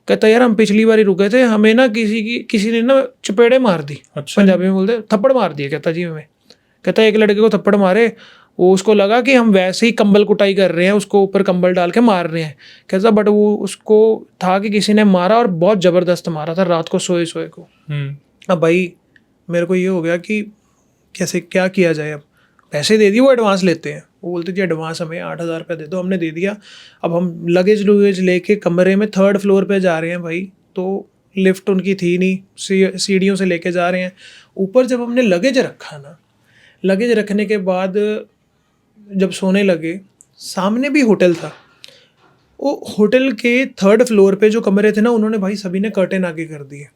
[SPEAKER 1] कहता यार हम पिछली बार ही रुके थे, हमें ना किसी ने ना चपेड़े मार दी। अच्छा। पंजाबी में बोलते थप्पड़ मार दिए। कहता जी हमें, कहता एक लड़के को थप्पड़ मारे, वो उसको लगा कि हम वैसे ही कंबल कुटाई कर रहे हैं, उसको ऊपर कंबल डाल के मार रहे हैं। कहता बट वो उसको था कि किसी ने मारा और बहुत ज़बरदस्त मारा था, रात को सोए को। अब भाई मेरे को ये हो गया कि कैसे क्या किया जाए। अब पैसे दे दिए, वो एडवांस लेते हैं, वो बोलते जी एडवांस हमें 8,000 रुपये दे दो, हमने दे दिया। अब हम लगेज लेके कमरे में 3rd फ्लोर पे जा रहे हैं भाई, तो लिफ्ट उनकी थी नहीं, सीढ़ियों से लेके जा रहे हैं ऊपर। जब हमने लगेज रखा ना, लगेज रखने के बाद जब सोने लगे, सामने भी होटल था, वो होटल के 3rd फ्लोर पे जो कमरे थे ना, उन्होंने भाई सभी ने कर्टेन आगे कर दिए।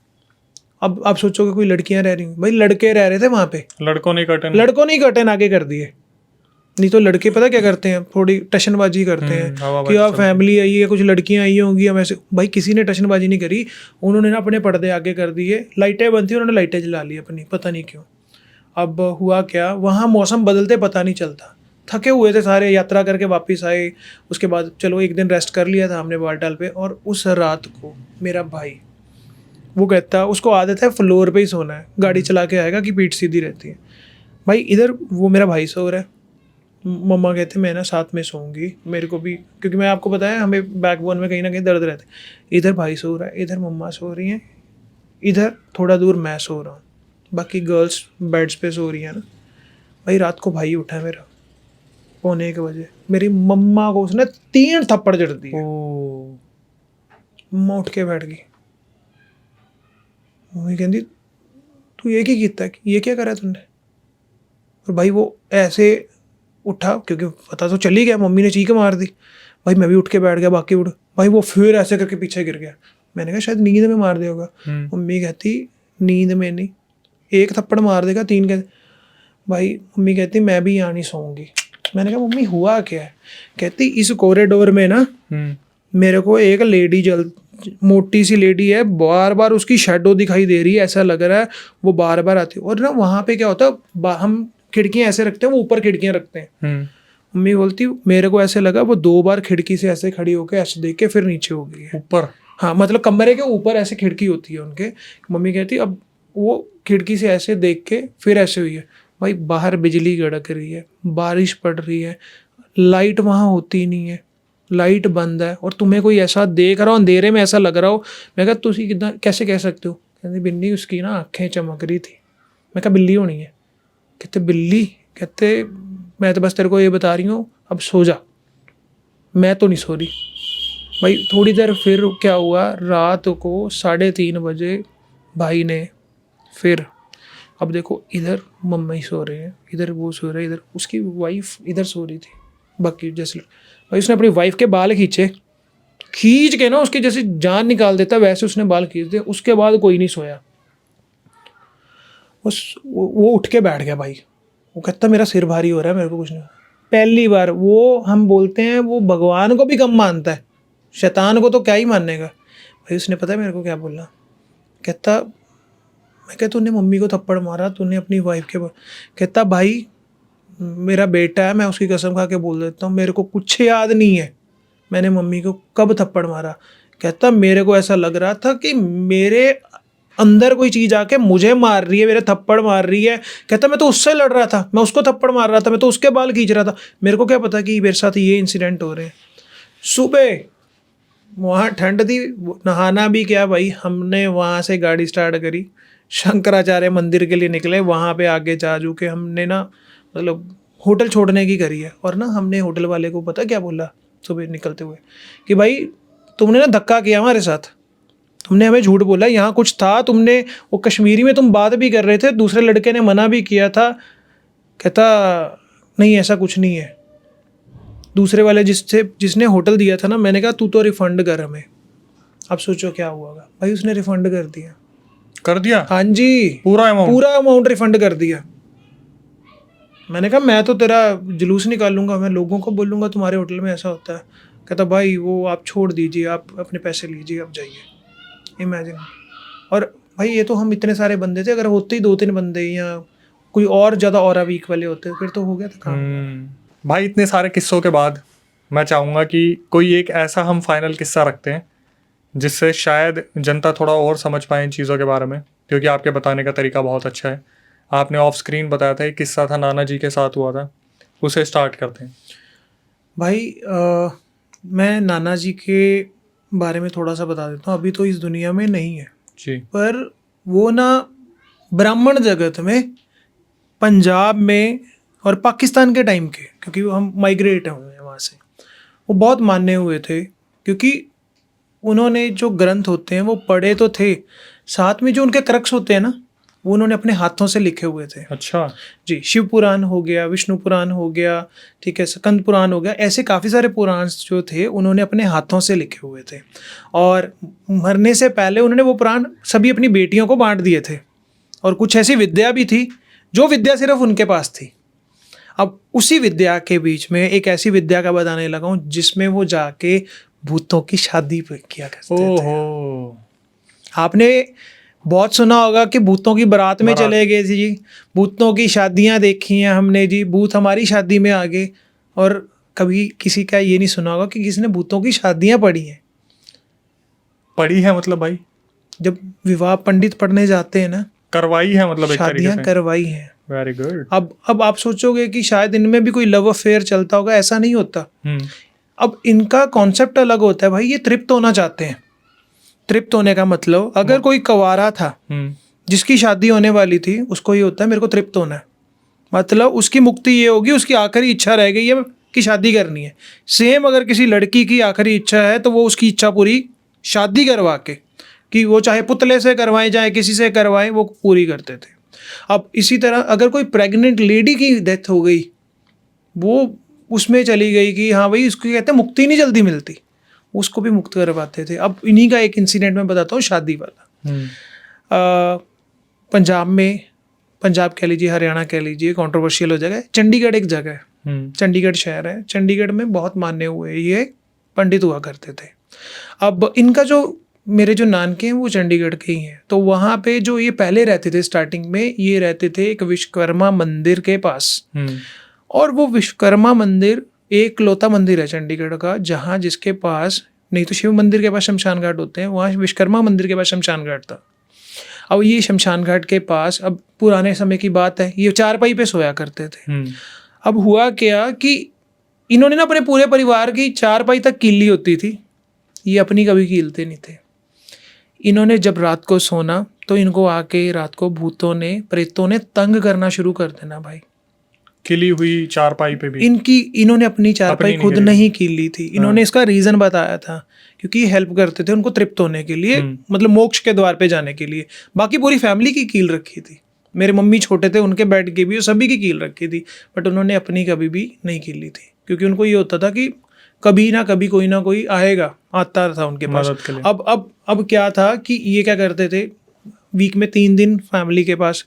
[SPEAKER 1] अब आप सोचोगे कोई लड़कियां रह रही, भाई लड़के रह रहे थे वहाँ पे, लड़कों ने कर्टेन आगे कर दिए। नहीं तो लड़के पता क्या करते हैं, थोड़ी टशनबाजी करते हैं कि आप फैमिली आई है, कुछ लड़कियां आई होंगी, हम ऐसे। भाई किसी ने टशनबाजी नहीं करी, उन्होंने ना अपने पर्दे आगे कर दिए, लाइटें बंद थी, उन्होंने लाइटें जला ली अपनी, पता नहीं क्यों। अब हुआ क्या, वहाँ मौसम बदलते पता नहीं चलता, थके हुए थे सारे, यात्रा करके वापस आए। उसके बाद चलो एक दिन रेस्ट कर लिया था हमने बालटाल पे। और उस रात को मेरा भाई वो कहता, उसको आदत है फ्लोर पे ही सोना है, गाड़ी चला के आएगा कि पीठ सीधी रहती है। भाई इधर वो मेरा भाई सो रहा है, मम्मा कहते मैं ना साथ में सोऊंगी, मेरे को भी, क्योंकि मैं आपको बताया हमें बैकबोन में कहीं ना कहीं दर्द रहता है। इधर भाई सो रहा है, इधर मम्मा सो रही हैं, इधर थोड़ा दूर मैं सो रहा हूँ, बाकी गर्ल्स बेड्स पे सो रही हैं ना। भाई रात को भाई उठा मेरा 1:45 मेरी मम्मा को उसने 3 थप्पड़ जड़ दिए। मम्मा उठ के बैठ गई। मम्मी कहती तू ये क्या किया, ये क्या करा तुमने? और भाई वो ऐसे उठा, क्योंकि पता तो चल ही गया, मम्मी ने चीख मार दी। भाई मैं भी उठ के बैठ गया, बाकी उठ। भाई वो फिर ऐसे करके पीछे गिर गया। मैंने कहा शायद नींद में मार दिया होगा। मम्मी कहती नींद में नहीं, 1 थप्पड़ मार देगा, 3 कहते। भाई मम्मी कहती मैं भी यहाँ नहीं सोऊंगी। मैंने कहा मम्मी हुआ क्या है? कहती इस कॉरिडोर में ना मेरे को एक लेडी मोटी सी लेडी है, बार बार उसकी शेडो दिखाई दे रही है, ऐसा लग रहा है वो बार बार आती है। और ना वहाँ पे क्या होता है, हम खिड़कियाँ ऐसे रखते हैं, वो ऊपर खिड़कियाँ रखते हैं। मम्मी बोलती मेरे को ऐसे लगा वो 2 बार खिड़की से ऐसे खड़ी होकर ऐसे देख के फिर नीचे हो गई है ऊपर। हाँ मतलब कमरे के ऊपर ऐसे खिड़की होती है उनके। मम्मी कहती अब वो खिड़की से ऐसे देख के फिर ऐसे हुई है। भाई बाहर बिजली कड़क रही है, बारिश पड़ रही है, लाइट वहाँ होती नहीं है, लाइट बंद है, और तुम्हें कोई ऐसा देख रहा हो अंधेरे में, ऐसा लग रहा हो। मैं कहा तुसी कितना कैसे कह सकते हो? कहते बिल्ली उसकी ना आँखें चमक रही थी। मैं कहा बिल्ली होनी है? कहते बिल्ली? कहते मैं तो बस तेरे को ये बता रही हूँ, अब सो जा। मैं तो नहीं सो रही। भाई थोड़ी देर फिर क्या हुआ, रात को 3:30 बजे भाई ने फिर, अब देखो इधर मम्मा ही सो रहे हैं, इधर वो सो रहे हैं, इधर उसकी वाइफ इधर सो रही थी, बाकी जैसे भाई उसने अपनी वाइफ के बाल खींच के ना उसकी जैसे जान निकाल देता वैसे उसने बाल खींच दिए। उसके बाद कोई नहीं सोया। वो उठ के बैठ गया। भाई वो कहता मेरा सिर भारी हो रहा है, मेरे को कुछ नहीं। पहली बार वो, हम बोलते हैं वो भगवान को भी कम मानता है, शैतान को तो क्या ही मानेगा। भाई उसने पता है मेरे को क्या बोला? कहता मैं कहता तूने मम्मी को थप्पड़ मारा, तूने अपनी वाइफ के। कहता भाई मेरा बेटा है, मैं उसकी कसम खा के बोल देता हूँ मेरे को कुछ याद नहीं है मैंने मम्मी को कब थप्पड़ मारा। कहता मेरे को ऐसा लग रहा था कि मेरे अंदर कोई चीज़ आके मुझे मार रही है, मेरे थप्पड़ मार रही है। कहता मैं तो उससे लड़ रहा था, मैं उसको थप्पड़ मार रहा था, मैं तो उसके बाल खींच रहा था, मेरे को क्या पता कि मेरे साथ ये इंसिडेंट हो रहे हैं। सुबह वहाँ ठंड थी, नहाना भी क्या भाई, हमने वहाँ से गाड़ी स्टार्ट करी, शंकराचार्य मंदिर के लिए निकले। वहाँ पे आगे जा के हमने ना मतलब होटल छोड़ने की करी है। और ना हमने होटल वाले को पता क्या बोला सुबह निकलते हुए, कि भाई तुमने ना धक्का किया हमारे साथ, तुमने हमें झूठ बोला, यहाँ कुछ था, तुमने वो कश्मीरी में तुम बात भी कर रहे थे, दूसरे लड़के ने मना भी किया था। कहता नहीं ऐसा कुछ नहीं है। दूसरे वाले जिसने होटल दिया था ना, मैंने कहा तू तो रिफ़ंड कर हमें। अब सोचो क्या हुआ होगा। भाई उसने रिफ़ंड कर दिया। हाँ जी, पूरा अमाउंट रिफ़ंड कर दिया। मैंने कहा मैं तो तेरा जुलूस निकालूंगा, मैं लोगों को बोलूँगा तुम्हारे होटल में ऐसा होता है। कहता भाई वो आप छोड़ दीजिए, आप अपने पैसे लीजिए, आप जाइए। इमेजिन। और भाई ये तो हम इतने सारे बंदे थे, अगर होते ही 2-3 बंदे या कोई और ज़्यादा ऑरा वीक वाले होते फिर तो हो गया था काम।
[SPEAKER 2] भाई इतने सारे किस्सों के बाद मैं चाहूँगा कि कोई एक ऐसा हम फाइनल किस्सा रखते हैं जिससे शायद जनता थोड़ा और समझ पाए इन चीज़ों के बारे में, क्योंकि आपके बताने का तरीका बहुत अच्छा है। आपने ऑफ स्क्रीन बताया था एक किस्सा था नाना जी के साथ हुआ था, उसे स्टार्ट करते हैं।
[SPEAKER 1] भाई मैं नाना जी के बारे में थोड़ा सा बता देता हूँ। अभी तो इस दुनिया में नहीं है
[SPEAKER 2] जी, पर
[SPEAKER 1] वो ना ब्राह्मण जगत में, पंजाब में और पाकिस्तान के टाइम के, क्योंकि हम माइग्रेट हुए हैं वहाँ से, वो बहुत माने हुए थे। क्योंकि उन्होंने जो ग्रंथ होते हैं वो पढ़े तो थे, साथ में जो उनके क्रक्स होते हैं ना वो उन्होंने अपने हाथों से लिखे हुए थे।
[SPEAKER 2] अच्छा
[SPEAKER 1] जी, शिव पुराण हो गया, विष्णु पुराण हो गया, ठीक है, स्कंद पुराण हो गया, ऐसे काफ़ी सारे पुराण जो थे उन्होंने अपने हाथों से लिखे हुए थे। और मरने से पहले उन्होंने वो पुराण सभी अपनी बेटियों को बांट दिए थे। और कुछ ऐसी विद्या भी थी जो विद्या सिर्फ उनके पास थी। अब उसी विद्या के बीच में एक ऐसी विद्या का बताने लगा हूँ जिसमें वो जाके भूतों की शादी किया करते थे। आपने बहुत सुना होगा कि भूतों की बारात में चले गए जी, भूतों की शादियां देखी हैं हमने जी, भूत हमारी शादी में आ गए। और कभी किसी का ये नहीं सुना होगा कि किसी ने भूतों की शादियां पढ़ी हैं।
[SPEAKER 2] पढ़ी है मतलब भाई
[SPEAKER 1] जब विवाह पंडित पढ़ने जाते हैं ना,
[SPEAKER 2] करवाई है मतलब एक तरीके
[SPEAKER 1] शादियां
[SPEAKER 2] से।
[SPEAKER 1] करवाई हैं।
[SPEAKER 2] Very good.
[SPEAKER 1] अब आप सोचोगे कि शायद इनमें भी कोई लव अफेयर चलता होगा, ऐसा नहीं होता। अब इनका कॉन्सेप्ट अलग होता है भाई, ये तृप्त होना चाहते हैं। तृप्त होने का मतलब, अगर कोई कंवारा था जिसकी शादी होने वाली थी, उसको ये होता है मेरे को तृप्त होना है, मतलब उसकी मुक्ति ये होगी, उसकी आखिरी इच्छा रह गई है कि शादी करनी है। सेम अगर किसी लड़की की आखिरी इच्छा है तो वो उसकी इच्छा पूरी शादी करवा के, कि वो चाहे पुतले से करवाएं चाहे किसी से करवाएं, वो पूरी करते थे। अब इसी तरह अगर कोई प्रेग्नेंट लेडी की डेथ हो गई, वो उसमें चली गई कि हाँ भाई इसको कहते हैं मुक्ति नहीं जल्दी मिलती, उसको भी मुक्त करवाते थे। अब इन्हीं का एक इंसिडेंट मैं बताता हूँ, शादी वाला। पंजाब में, पंजाब कह लीजिए, हरियाणा कह लीजिए, कंट्रोवर्शियल हो जाएगा, चंडीगढ़ एक जगह है, चंडीगढ़ शहर है। चंडीगढ़ में बहुत मान्य हुए ये पंडित हुआ करते थे। अब इनका जो, मेरे जो नानके हैं वो चंडीगढ़ के ही हैं, तो वहाँ पे जो ये पहले रहते थे, स्टार्टिंग में ये रहते थे एक विश्वकर्मा मंदिर के पास। और वो विश्वकर्मा मंदिर एक लौता मंदिर है चंडीगढ़ का, जहाँ जिसके पास, नहीं तो शिव मंदिर के पास शमशान घाट होते हैं, वहाँ विश्वकर्मा मंदिर के पास शमशान घाट था। अब ये शमशान घाट के पास, अब पुराने समय की बात है, ये चारपाई पे सोया करते थे। अब हुआ क्या कि इन्होंने ना अपने पूरे परिवार की चारपाई तक कीली होती थी, ये अपनी कभी कीलते नहीं थे। इन्होंने जब रात को सोना तो इनको आके रात को भूतों ने, प्रेतों ने तंग करना शुरू कर देना भाई।
[SPEAKER 2] किली हुई चारपाई पे भी
[SPEAKER 1] इन्होंने अपनी चारपाई खुद नहीं कीली थी। इन्होंने इसका रीजन बताया था, क्योंकि हेल्प करते थे उनको तृप्त होने के लिए, मतलब मोक्ष के द्वार पे जाने के लिए। बाकी पूरी फैमिली की कील रखी थी, मेरे मम्मी छोटे थे उनके बेड की भी सभी की कील रखी थी, बट उन्होंने अपनी कभी भी नहीं कीली थी, क्योंकि उनको ये होता था कि कभी ना कभी कोई ना कोई आएगा, आता था उनके पास। अब क्या था कि ये क्या करते थे, वीक में 3 दिन फैमिली के पास,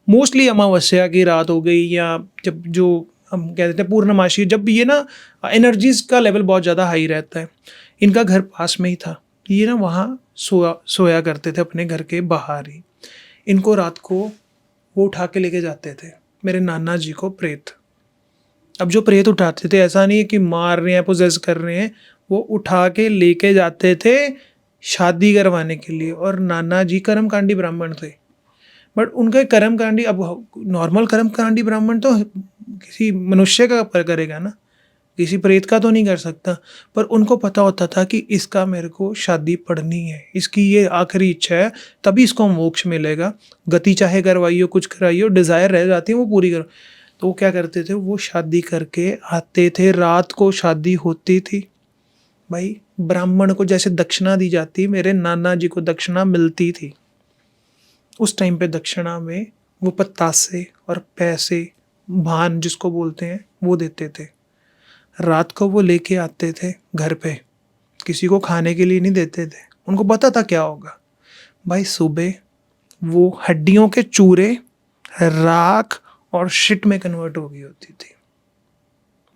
[SPEAKER 1] मोस्टली अमावस्या की रात हो गई, या जब जो हम कहते थे पूर्णमासी, जब ये ना एनर्जीज का लेवल बहुत ज़्यादा हाई रहता है। इनका घर पास में ही था, ये ना वहाँ सोया करते थे अपने घर के बाहर ही। इनको रात को वो उठा के लेके जाते थे, मेरे नाना जी को, प्रेत। अब जो प्रेत उठाते थे, ऐसा नहीं है कि मार रहे हैं, पोजेस कर रहे हैं, वो उठा के लेके जाते थे शादी करवाने के लिए। और नाना जी कर्मकांडी ब्राह्मण थे, बट उनका कर्मकांडी, अब नॉर्मल कर्मकांडी ब्राह्मण तो किसी मनुष्य का करेगा ना, किसी प्रेत का तो नहीं कर सकता। पर उनको पता होता था कि इसका मेरे को शादी पढ़नी है, इसकी ये आखिरी इच्छा है, तभी इसको मोक्ष मिलेगा। गति चाहे करवाइयो, कुछ कराइयो, डिज़ायर रह जाती है वो पूरी करो। तो वो क्या करते थे, वो शादी करके आते थे, रात को शादी होती थी भाई। ब्राह्मण को जैसे दक्षिणा दी जाती, मेरे नाना जी को दक्षिणा मिलती थी। उस टाइम पे दक्षिणा में वो पत्तासे और पैसे, भान जिसको बोलते हैं, वो देते थे। रात को वो लेके आते थे घर पे, किसी को खाने के लिए नहीं देते थे, उनको पता था क्या होगा भाई। सुबह वो हड्डियों के चूरे राख और शिट में कन्वर्ट हो गई होती थी,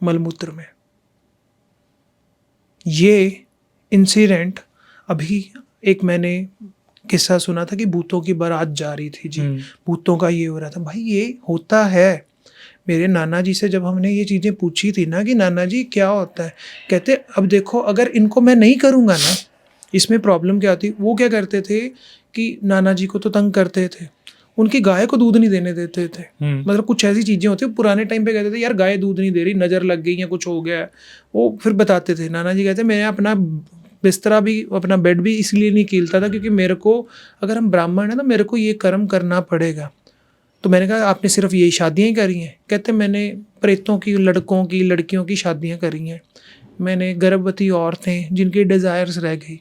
[SPEAKER 1] मलमूत्र में। ये इंसिडेंट अभी एक मैंने किस्सा सुना था कि भूतों की बारात जा रही थी जी, भूतों का ये हो रहा था भाई, ये होता है। मेरे नाना जी से जब हमने ये चीज़ें पूछी थी ना कि नाना जी क्या होता है, कहते अब देखो अगर इनको मैं नहीं करूँगा ना, इसमें प्रॉब्लम क्या होती। वो क्या करते थे कि नाना जी को तो तंग करते थे, उनकी गाय को दूध नहीं देने देते थे। मतलब कुछ ऐसी चीज़ें होती, पुराने टाइम पे कहते थे यार गाय दूध नहीं दे रही, नज़र लग गई या कुछ हो गया। वो फिर बताते थे, नाना जी कहते मैं अपना बिस्तरा भी, अपना बेड भी इसलिए नहीं कीलता था क्योंकि मेरे को, अगर हम ब्राह्मण हैं तो मेरे को ये कर्म करना पड़ेगा। तो मैंने कहा आपने सिर्फ यही शादियाँ ही करी हैं? कहते मैंने प्रेतों की, लड़कों की, लड़कियों की शादियाँ करी हैं, मैंने गर्भवती औरतें जिनकी डिज़ायर्स रह गई,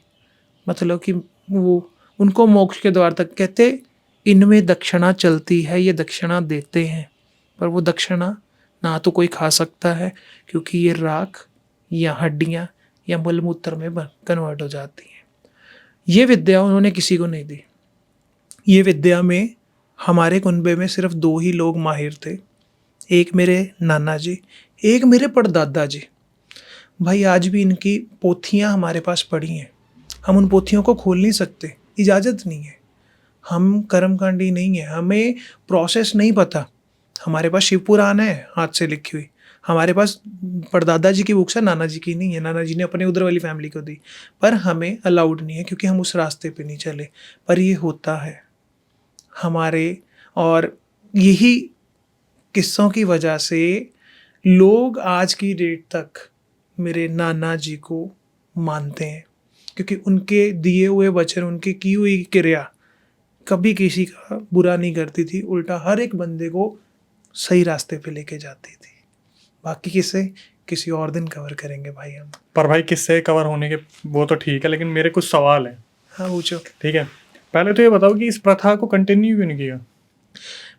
[SPEAKER 1] मतलब कि वो उनको मोक्ष के द्वार तक। कहते इनमें दक्षिणा चलती है, ये दक्षिणा देते हैं, पर वो दक्षिणा ना तो कोई खा सकता है क्योंकि ये राख या हड्डियाँ या मलमूत्र में कन्वर्ट हो जाती हैं। ये विद्या उन्होंने किसी को नहीं दी। ये विद्या में हमारे कुनबे में सिर्फ 2 ही लोग माहिर थे, एक मेरे नाना जी, एक मेरे परदादा जी। भाई आज भी इनकी पोथियाँ हमारे पास पड़ी हैं, हम उन पोथियों को खोल नहीं सकते, इजाज़त नहीं है। हम कर्मकांडी नहीं है, हमें प्रोसेस नहीं पता। हमारे पास शिव पुराण है हाथ से लिखी हुई, हमारे पास परदादा जी की बुक्स है, नाना जी की नहीं है, नाना जी ने अपने उधर वाली फैमिली को दी, पर हमें अलाउड नहीं है क्योंकि हम उस रास्ते पे नहीं चले। पर ये होता है हमारे, और यही किस्सों की वजह से लोग आज की डेट तक मेरे नाना जी को मानते हैं, क्योंकि उनके दिए हुए वचन, उनकी की हुई क्रिया कभी किसी का बुरा नहीं करती थी, उल्टा हर एक बंदे को सही रास्ते पे लेके जाती थी। बाकी किस्से किसी और दिन कवर करेंगे भाई हम।
[SPEAKER 2] पर भाई किस्से कवर होने के वो तो ठीक है, लेकिन मेरे कुछ सवाल हैं।
[SPEAKER 1] हाँ पूछो।
[SPEAKER 2] ठीक है, पहले तो ये बताओ कि इस प्रथा को कंटिन्यू क्यों नहीं किया?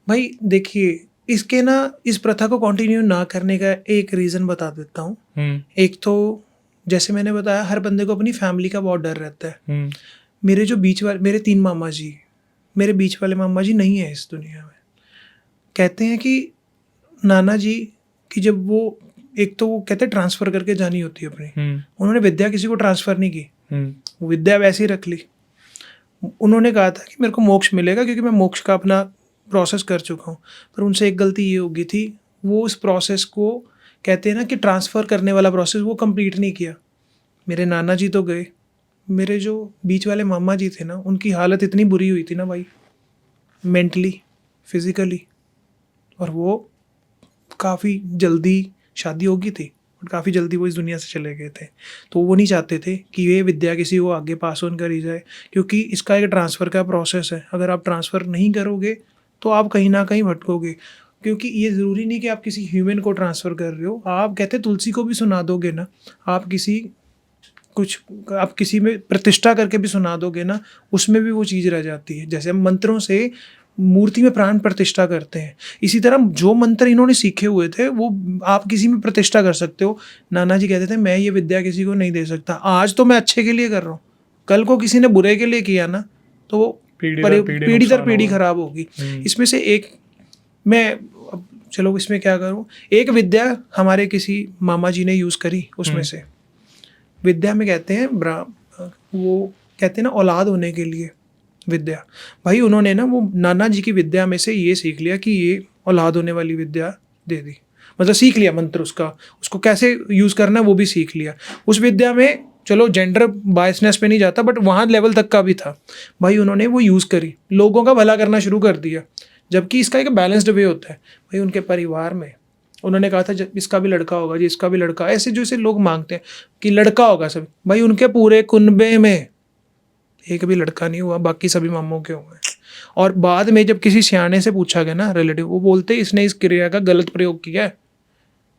[SPEAKER 1] भाई देखिए, इसके ना, इस प्रथा को कंटिन्यू ना करने का एक रीज़न बता देता हूँ। एक तो जैसे मैंने बताया, हर बंदे को अपनी फैमिली का बहुत डर रहता है। मेरे जो बीच वाले, मेरे 3 मामा जी, मेरे बीच वाले मामा जी नहीं है इस दुनिया में। कहते हैं कि नाना जी की जब वो, एक तो वो कहते हैं ट्रांसफ़र करके जानी होती है अपनी, उन्होंने विद्या किसी को ट्रांसफ़र नहीं की, वो विद्या वैसे ही रख ली। उन्होंने कहा था कि मेरे को मोक्ष मिलेगा क्योंकि मैं मोक्ष का अपना प्रोसेस कर चुका हूँ। पर उनसे एक गलती ये हो गई थी, वो उस प्रोसेस को, कहते हैं ना कि ट्रांसफ़र करने वाला प्रोसेस, वो कंप्लीट नहीं किया। मेरे नाना जी तो गए, मेरे जो बीच वाले मामा जी थे ना, उनकी हालत इतनी बुरी हुई थी ना भाई, मेंटली, फिज़िकली, और वो काफ़ी जल्दी शादी हो गई थी और काफ़ी जल्दी वो इस दुनिया से चले गए थे। तो वो नहीं चाहते थे कि ये विद्या किसी को आगे पास ऑन करी जाए, क्योंकि इसका एक ट्रांसफ़र का प्रोसेस है। अगर आप ट्रांसफ़र नहीं करोगे तो आप कहीं ना कहीं भटकोगे, क्योंकि ये ज़रूरी नहीं कि आप किसी ह्यूमन को ट्रांसफ़र कर रहे हो। आप कहते तुलसी को भी सुना दोगे ना, आप किसी में प्रतिष्ठा करके भी सुना दोगे ना, उसमें भी वो चीज़ रह जाती है। जैसे हम मंत्रों से मूर्ति में प्राण प्रतिष्ठा करते हैं, इसी तरह जो मंत्र इन्होंने सीखे हुए थे वो आप किसी में प्रतिष्ठा कर सकते हो। नाना जी कहते थे मैं ये विद्या किसी को नहीं दे सकता, आज तो मैं अच्छे के लिए कर रहा हूँ, कल को किसी ने बुरे के लिए किया ना तो वो पीढ़ी दर पीढ़ी खराब होगी। इसमें से एक, मैं चलो इसमें क्या करूँ, एक विद्या हमारे किसी मामा जी ने यूज़ करी, उसमें से विद्या में कहते हैं वो कहते हैं ना औलाद होने के लिए विद्या, भाई उन्होंने ना वो नाना जी की विद्या में से ये सीख लिया कि ये औलाद होने वाली विद्या दे दी, मतलब सीख लिया मंत्र उसको कैसे यूज़ करना है वो भी सीख लिया। उस विद्या में चलो जेंडर बायसनेस पे नहीं जाता, बट वहाँ लेवल तक का भी था भाई, उन्होंने वो यूज़ करी, लोगों का भला करना शुरू कर दिया। जबकि इसका एक बैलेंस्ड वे होता है भाई। उनके परिवार में उन्होंने कहा था जब इसका भी लड़का होगा जी, इसका भी लड़का, ऐसे जैसे लोग मांगते हैं कि लड़का होगा सभी, भाई उनके पूरे कुनबे में एक भी लड़का नहीं हुआ, बाकी सभी मामों के हुए। और बाद में जब किसी सियाने से पूछा गया ना, रिलेटिव, वो बोलते इसने इस क्रिया का गलत प्रयोग किया है,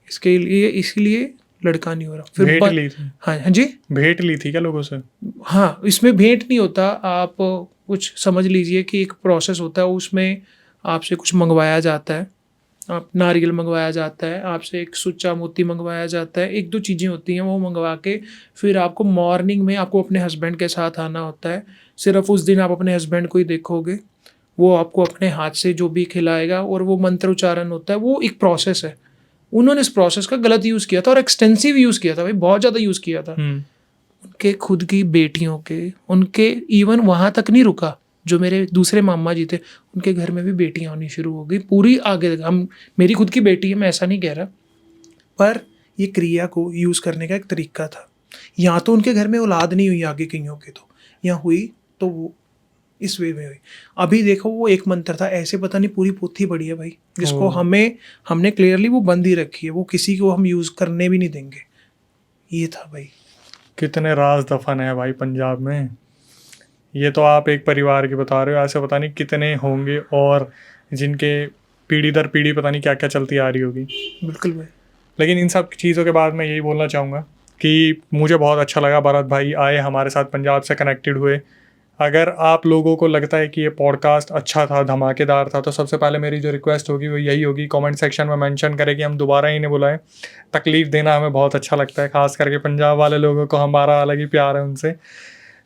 [SPEAKER 1] इसलिए लड़का नहीं हो रहा। फिर
[SPEAKER 2] भेंट ली थी?
[SPEAKER 1] हाँ जी, भेंट
[SPEAKER 2] ली थी क्या लोगों से?
[SPEAKER 1] हाँ, इसमें भेंट नहीं होता, आप कुछ समझ लीजिए कि एक प्रोसेस होता है, उसमें आपसे कुछ मंगवाया जाता है, आप नारियल मंगवाया जाता है, आपसे एक सुच्चा मोती मंगवाया जाता है, 1-2 चीज़ें होती हैं, वो मंगवा के फिर आपको मॉर्निंग में आपको अपने हस्बैंड के साथ आना होता है। सिर्फ उस दिन आप अपने हस्बैंड को ही देखोगे, वो आपको अपने हाथ से जो भी खिलाएगा, और वो मंत्र उच्चारण होता है, वो एक प्रोसेस है। उन्होंने इस प्रोसेस का गलत यूज़ किया था और एक्सटेंसिव यूज़ किया था भाई, बहुत ज़्यादा यूज़ किया था। उनके खुद की बेटियों के, उनके इवन वहाँ तक नहीं रुका, जो मेरे दूसरे मामा जी थे उनके घर में भी बेटियां होनी शुरू हो गई, पूरी आगे तक। मेरी खुद की बेटी है, मैं ऐसा नहीं कह रहा, पर ये क्रिया को यूज़ करने का एक तरीका था। यहाँ तो उनके घर में औलाद नहीं हुई आगे कईयों के, तो यहाँ हुई तो वो इस वे में हुई। अभी देखो वो एक मंत्र था, ऐसे पता नहीं पूरी पोथी पड़ी है भाई, जिसको हमने क्लियरली वो बंद ही रखी है, वो किसी को हम यूज़ करने भी नहीं देंगे। ये था भाई।
[SPEAKER 2] कितने राज दफन है भाई पंजाब में। ये तो आप एक परिवार की बता रहे हो, ऐसे पता नहीं कितने होंगे और जिनके पीढ़ी दर पीढ़ी पता नहीं क्या क्या चलती आ रही होगी।
[SPEAKER 1] बिल्कुल भाई।
[SPEAKER 2] लेकिन इन सब चीज़ों के बाद मैं यही बोलना चाहूँगा कि मुझे बहुत अच्छा लगा भरत भाई आए हमारे साथ, पंजाब से कनेक्टेड हुए। अगर आप लोगों को लगता है कि ये पॉडकास्ट अच्छा था, धमाकेदार था, तो सबसे पहले मेरी जो रिक्वेस्ट होगी वो यही होगी, कमेंट सेक्शन में मेंशन करें कि हम दोबारा इन्हें बुलाएं। तकलीफ़ देना हमें बहुत अच्छा लगता है, ख़ास करके पंजाब वाले लोगों को हमारा अलग ही प्यार है उनसे।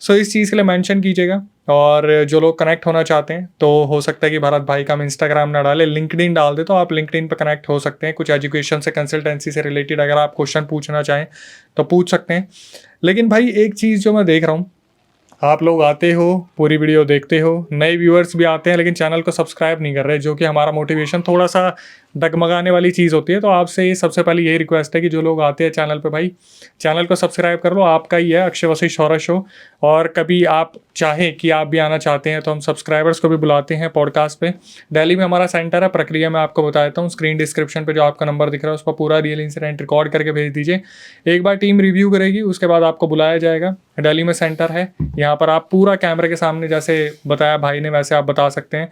[SPEAKER 2] सो इस चीज़ के लिए मेंशन कीजिएगा। और जो लोग कनेक्ट होना चाहते हैं तो हो सकता है कि भरत भाई का हम इंस्टाग्राम ना डालें, लिंक्डइन डाल दे, तो आप लिंक्डइन पर कनेक्ट हो सकते हैं। कुछ एजुकेशन से, कंसल्टेंसी से रिलेटेड अगर आप क्वेश्चन पूछना चाहें तो पूछ सकते हैं। लेकिन भाई एक चीज़ जो मैं देख रहा हूँ, आप लोग आते हो, पूरी वीडियो देखते हो, नए व्यूअर्स भी आते हैं, लेकिन चैनल को सब्सक्राइब नहीं कर रहे, जो कि हमारा मोटिवेशन थोड़ा सा डगमगाने वाली चीज़ होती है। तो आपसे सबसे पहले यही रिक्वेस्ट है कि जो लोग आते हैं चैनल पे, भाई चैनल को सब्सक्राइब कर लो, आपका ही है अक्षय वशिष्ठ शौर्य शो। और कभी आप चाहें कि आप भी आना चाहते हैं तो हम सब्सक्राइबर्स को भी बुलाते हैं पॉडकास्ट पे। दिल्ली में हमारा सेंटर है, प्रक्रिया मैं आपको बता देता हूँ। स्क्रीन डिस्क्रिप्शन पे जो आपका नंबर दिख रहा है उस पर पूरा रियल इंसिडेंट रिकॉर्ड करके भेज दीजिए। एक बार टीम रिव्यू करेगी, उसके बाद आपको बुलाया जाएगा। दिल्ली में सेंटर है, यहाँ पर आप पूरा कैमरे के सामने जैसे बताया भाई ने वैसे आप बता सकते हैं।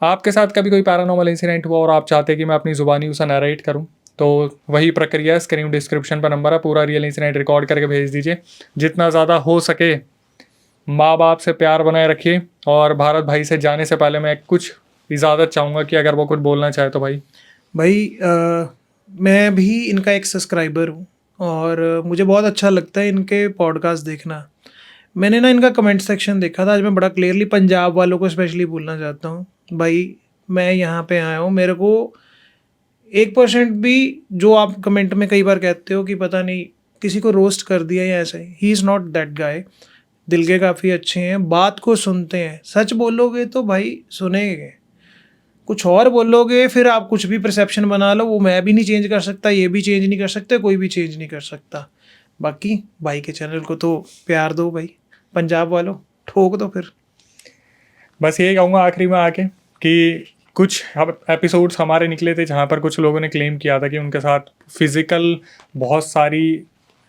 [SPEAKER 2] आपके साथ कभी कोई पैरानॉर्मल इंसिडेंट हुआ और आप चाहते हैं कि मैं अपनी ज़ुबानी उसे नरेट करूं, तो वही प्रक्रिया है। स्क्रीन डिस्क्रिप्शन पर नंबर है, पूरा रियल इंसिडेंट रिकॉर्ड करके भेज दीजिए। जितना ज़्यादा हो सके माँ बाप से प्यार बनाए रखिए। और भारत भाई से जाने से पहले मैं कुछ इजाज़त चाहूँगा कि अगर वो कुछ बोलना चाहे तो भाई।
[SPEAKER 1] मैं भी इनका एक सब्सक्राइबर हूँ और मुझे बहुत अच्छा लगता है इनके पॉडकास्ट देखना। मैंने ना इनका कमेंट सेक्शन देखा था, आज मैं बड़ा क्लियरली पंजाब वालों को स्पेशली बोलना चाहता हूँ। भाई मैं यहाँ पे आया हूँ, मेरे को 1% भी जो आप कमेंट में कई बार कहते हो कि पता नहीं किसी को रोस्ट कर दिया या ऐसा he is not that guy. दिल के काफ़ी अच्छे हैं, बात को सुनते हैं। सच बोलोगे तो भाई सुनेंगे, कुछ और बोलोगे फिर आप कुछ भी परसेप्शन बना लो, वो मैं भी नहीं चेंज कर सकता, ये भी चेंज नहीं कर सकते, कोई भी चेंज नहीं कर सकता। बाकी भाई के चैनल को तो प्यार दो भाई, पंजाब वालों ठोक दो फिर।
[SPEAKER 2] बस यही कहूँगा आखिरी में आके कि कुछ एपिसोड्स हमारे निकले थे जहाँ पर कुछ लोगों ने क्लेम किया था कि उनके साथ फिज़िकल बहुत सारी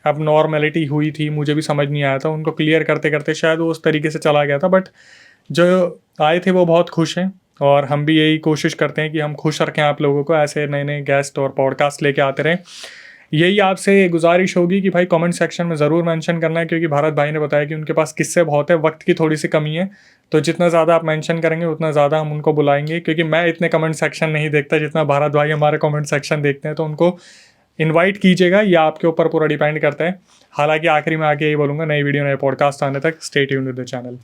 [SPEAKER 2] अब नॉर्मेलिटी हुई थी, मुझे भी समझ नहीं आया था। उनको क्लियर करते करते शायद वो उस तरीके से चला गया था, बट जो आए थे वो बहुत खुश हैं। और हम भी यही कोशिश करते हैं कि हम खुश रखें आप लोगों को, ऐसे नए नए गेस्ट और पॉडकास्ट लेके आते रहें। यही आपसे गुजारिश होगी कि भाई कमेंट सेक्शन में ज़रूर मेंशन करना है, क्योंकि भारत भाई ने बताया कि उनके पास किस्से बहुत है, वक्त की थोड़ी सी कमी है। तो जितना ज़्यादा आप मेंशन करेंगे उतना ज़्यादा हम उनको बुलाएंगे, क्योंकि मैं इतने कमेंट सेक्शन नहीं देखता जितना भारत भाई हमारे कमेंट सेक्शन देखते हैं। तो उनको इनवाइट कीजिएगा, ये आपके ऊपर पूरा डिपेंड करता है। हालांकि आखिरी में आके यही बोलूँगा, नई वीडियो नए पॉडकास्ट आने तक stay tuned with the channel.